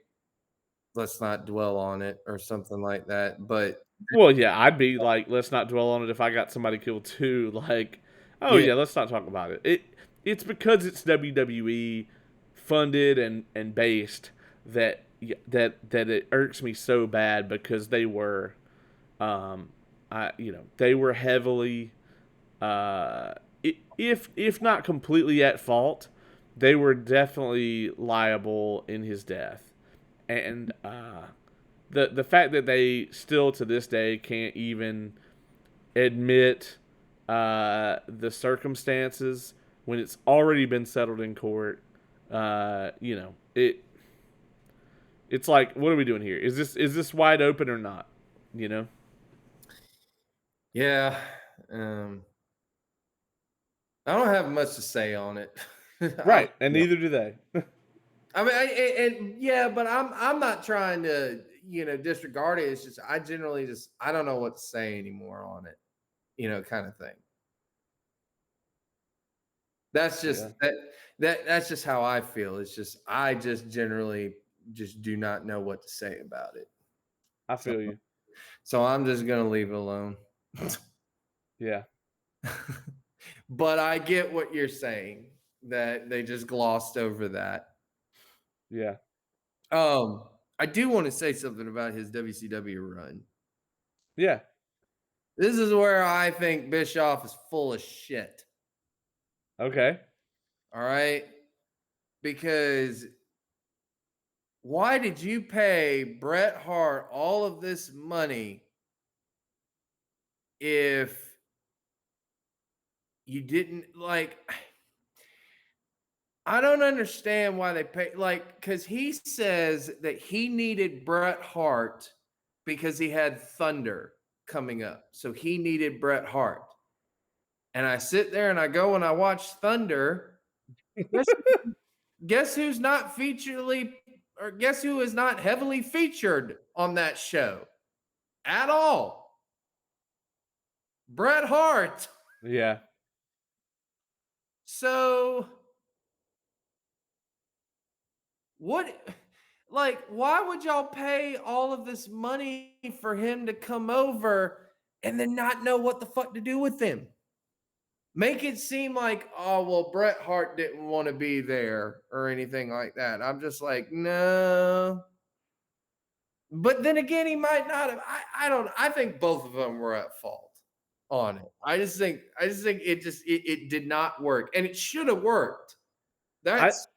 B: let's not dwell on it or something like that. But
A: Well, yeah, I'd be like, let's not dwell on it if I got somebody killed too. Like, oh
B: yeah,
A: yeah, let's not talk about it. It's because it's WWE funded and based that it irks me so bad, because they were they were heavily if not completely at fault, they were definitely liable in his death. And the fact that they still to this day can't even admit the circumstances when it's already been settled in court, it's like, what are we doing here? Is this wide open or not?
B: yeah. I don't have much to say on it.
A: Right, and neither do they.
B: I mean, yeah, but I'm not trying to disregard it. It's just I generally just I don't know what to say anymore on it, kind of thing. That's just
A: Yeah,
B: that's just how I feel. It's just I just generally just do not know what to say about it.
A: I
B: So
A: feel you.
B: so I'm just gonna leave it alone.
A: Yeah.
B: But I get what you're saying, that they just glossed over that.
A: Yeah.
B: I do want to say something about his WCW run.
A: Yeah.
B: This is where I think Bischoff is full of shit.
A: Okay.
B: All right. Because why did you pay Bret Hart all of this money if you didn't like? I don't understand why they pay, like, because he says that he needed Bret Hart because he had Thunder coming up. So he needed Bret Hart. And I sit there and I go and I watch Thunder. Guess, guess who's not featurely, or guess who is not heavily featured on that show at all? Bret Hart.
A: Yeah.
B: So what, like, why would y'all pay all of this money for him to come over and then not know what the fuck to do with him? Make it seem like, oh, well, Bret Hart didn't want to be there or anything like that. I'm just like, no. But then again, he might not have. I don't, I think both of them were at fault on it. I just think it did not work. And it should have worked.
A: I
B: That's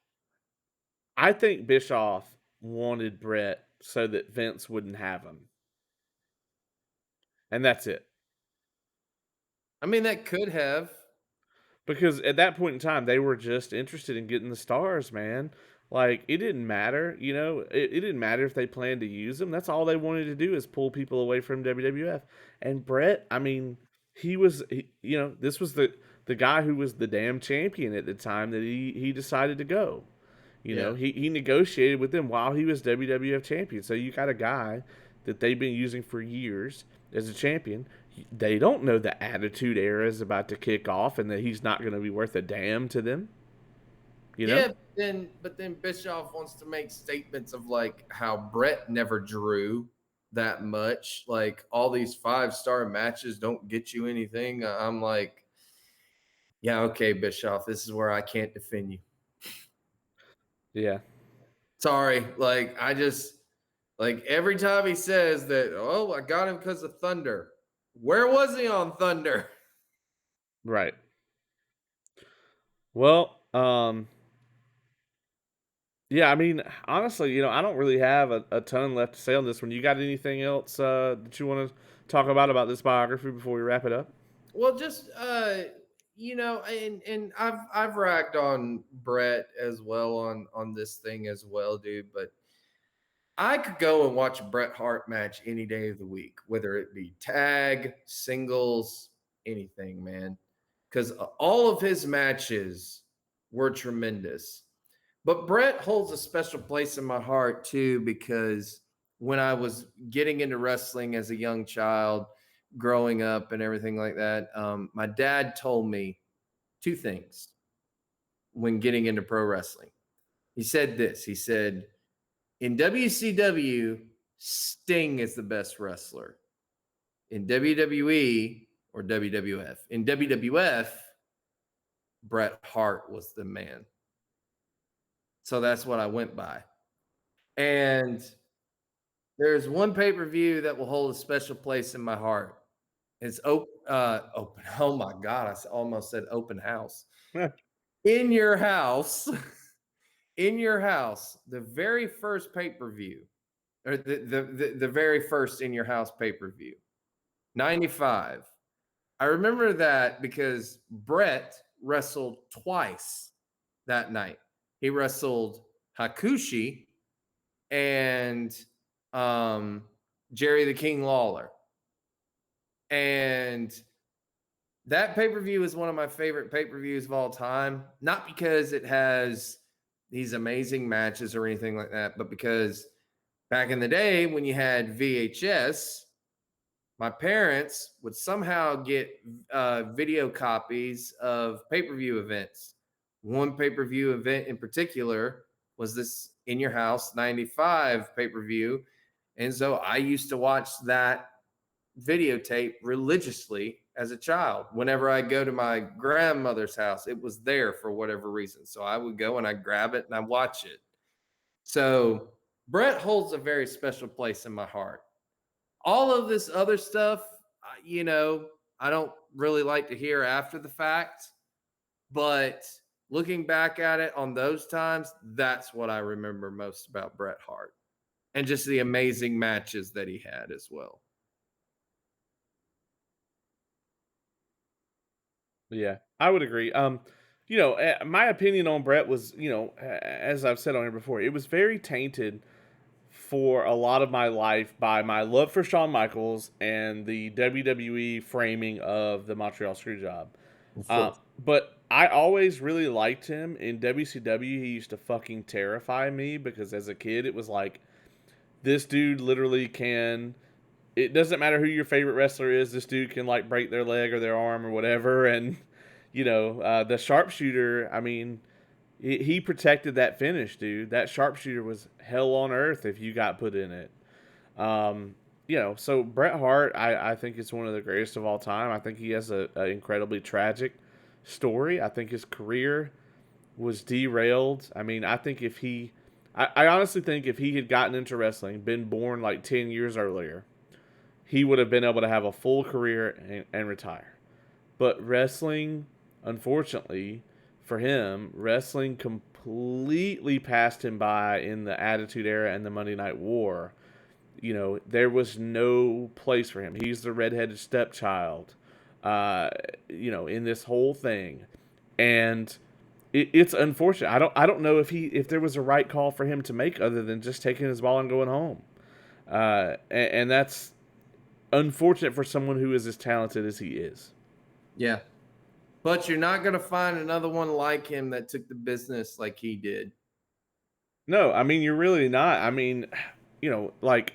A: I think Bischoff wanted Brett so that Vince wouldn't have him. And that's it.
B: I mean, that could have.
A: Because at that point in time, they were just interested in getting the stars, man. Like, it didn't matter, it didn't matter if they planned to use them. That's all they wanted to do is pull people away from WWF. And Brett, I mean, this was the guy who was the damn champion at the time that he decided to go.
B: Yeah.
A: He negotiated with them while he was WWF champion. So you got a guy that they've been using for years as a champion. They don't know the Attitude Era is about to kick off and that he's not going to be worth a damn to them. You know?
B: Yeah, but then Bischoff wants to make statements of like how Brett never drew that much. Like all these 5-star matches don't get you anything. I'm like, yeah, okay, Bischoff, this is where I can't defend you.
A: Yeah.
B: Sorry. Like I just, like every time he says that, oh, I got him because of Thunder. Where was he on Thunder?
A: Right. Well, yeah, I mean, honestly, I don't really have a ton left to say on this one. You got anything else that you want to talk about this biography before we wrap it up?
B: Well, just and I've ragged on Brett as well on this thing as well, dude. But I could go and watch a Bret Hart match any day of the week, whether it be tag, singles, anything, man. Because all of his matches were tremendous. But Brett holds a special place in my heart too, because when I was getting into wrestling as a young child, growing up and everything like that, my dad told me two things when getting into pro wrestling. He said this. He said, in WCW, Sting is the best wrestler. In WWE or WWF, in WWF, Bret Hart was the man. So that's what I went by. And there's one pay per view that will hold a special place in my heart. It's open. Oh my God. Almost said open house. In your house, in your house, the very first pay per view, or the very first in your house pay per view, 95. I remember that because Brett wrestled twice that night. He wrestled Hakushi and Jerry the King Lawler. And that pay per view is one of my favorite pay per views of all time. Not because it has these amazing matches or anything like that, but because back in the day when you had VHS, my parents would somehow get video copies of pay per view events. One pay per view event in particular was this In Your House 95 pay per view. And so I used to watch that videotape religiously as a child. Whenever I go to my grandmother's house, it was there for whatever reason. So I would go and I grab it and I watch it. So Bret holds a very special place in my heart. All of this other stuff, you know, I don't really like to hear after the fact, but looking back at it on those times, that's what I remember most about Bret Hart and just the amazing matches that he had as well.
A: Yeah, I would agree. My opinion on Brett was, as I've said on here before, it was very tainted for a lot of my life by my love for Shawn Michaels and the WWE framing of the Montreal Screwjob.
B: Of
A: Uh,
B: course.
A: but I always really liked him in WCW. He used to fucking terrify me because as a kid, it was like this dude literally can. It doesn't matter who your favorite wrestler is. This dude can like break their leg or their arm or whatever, and the sharpshooter. I mean, he protected that finish, dude. That sharpshooter was hell on earth if you got put in it. So Bret Hart, I think is one of the greatest of all time. I think he has a incredibly tragic story. I think his career was derailed. I mean, I think I honestly think if he had gotten into wrestling, been born like 10 years earlier, he would have been able to have a full career and retire. But wrestling, unfortunately, for him, wrestling completely passed him by in the Attitude Era and the Monday Night War. There was no place for him. He's the redheaded stepchild, in this whole thing. And it's unfortunate. I don't know if there was a right call for him to make other than just taking his ball and going home. And that's unfortunate for someone who is as talented as he is.
B: Yeah. But you're not going to find another one like him that took the business like he did.
A: No, I mean you're really not. I mean, like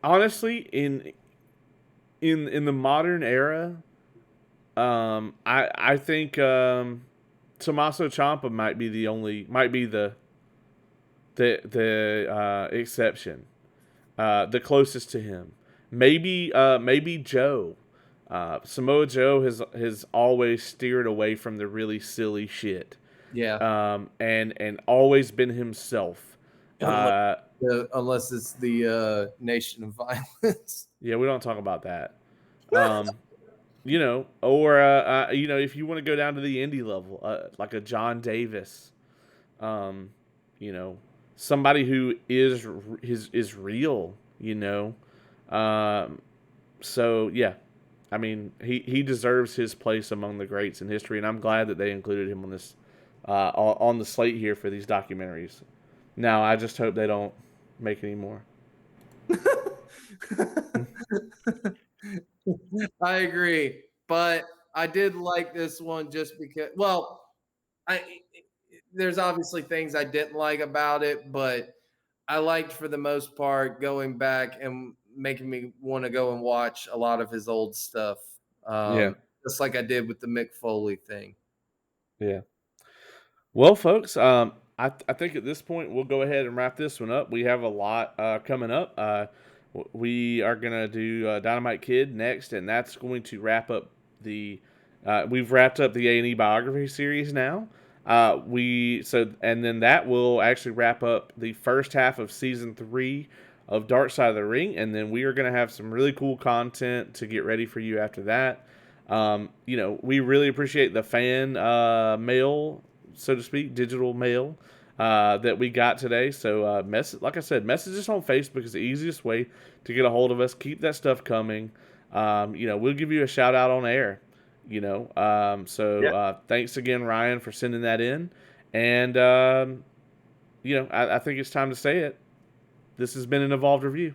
A: honestly, in the modern era, I think Tommaso Ciampa might be the exception, the closest to him. Maybe Joe. Samoa Joe has always steered away from the really silly shit.
B: Yeah.
A: And always been himself.
B: Unless, unless it's the Nation of Violence.
A: Yeah, we don't talk about that. Um, or if you want to go down to the indie level, like a John Davis, um, you know, somebody who is real, So yeah, I mean, he deserves his place among the greats in history, and I'm glad that they included him on this on the slate here for these documentaries. Now, I just hope they don't make any more.
B: I agree, but I did like this one just because. Well, I there's obviously things I didn't like about it, but I liked for the most part going back and making me want to go and watch a lot of his old stuff,
A: Yeah,
B: just like I did with the Mick Foley thing.
A: yeah. Well, folks, I think at this point we'll go ahead and wrap this one up. We have a lot coming up. We are gonna do Dynamite Kid next, and that's going to wrap up the. We've wrapped up the A&E biography series now. And then that will actually wrap up the first half of season 3 of Dark Side of the Ring, and then we are gonna have some really cool content to get ready for you after that. We really appreciate the fan mail, so to speak, digital mail that we got today. So, like I said, message us on Facebook is the easiest way to get a hold of us. Keep that stuff coming. We'll give you a shout out on air. Thanks again, Ryan, for sending that in. And I think it's time to say it. This has been an Evolved Review.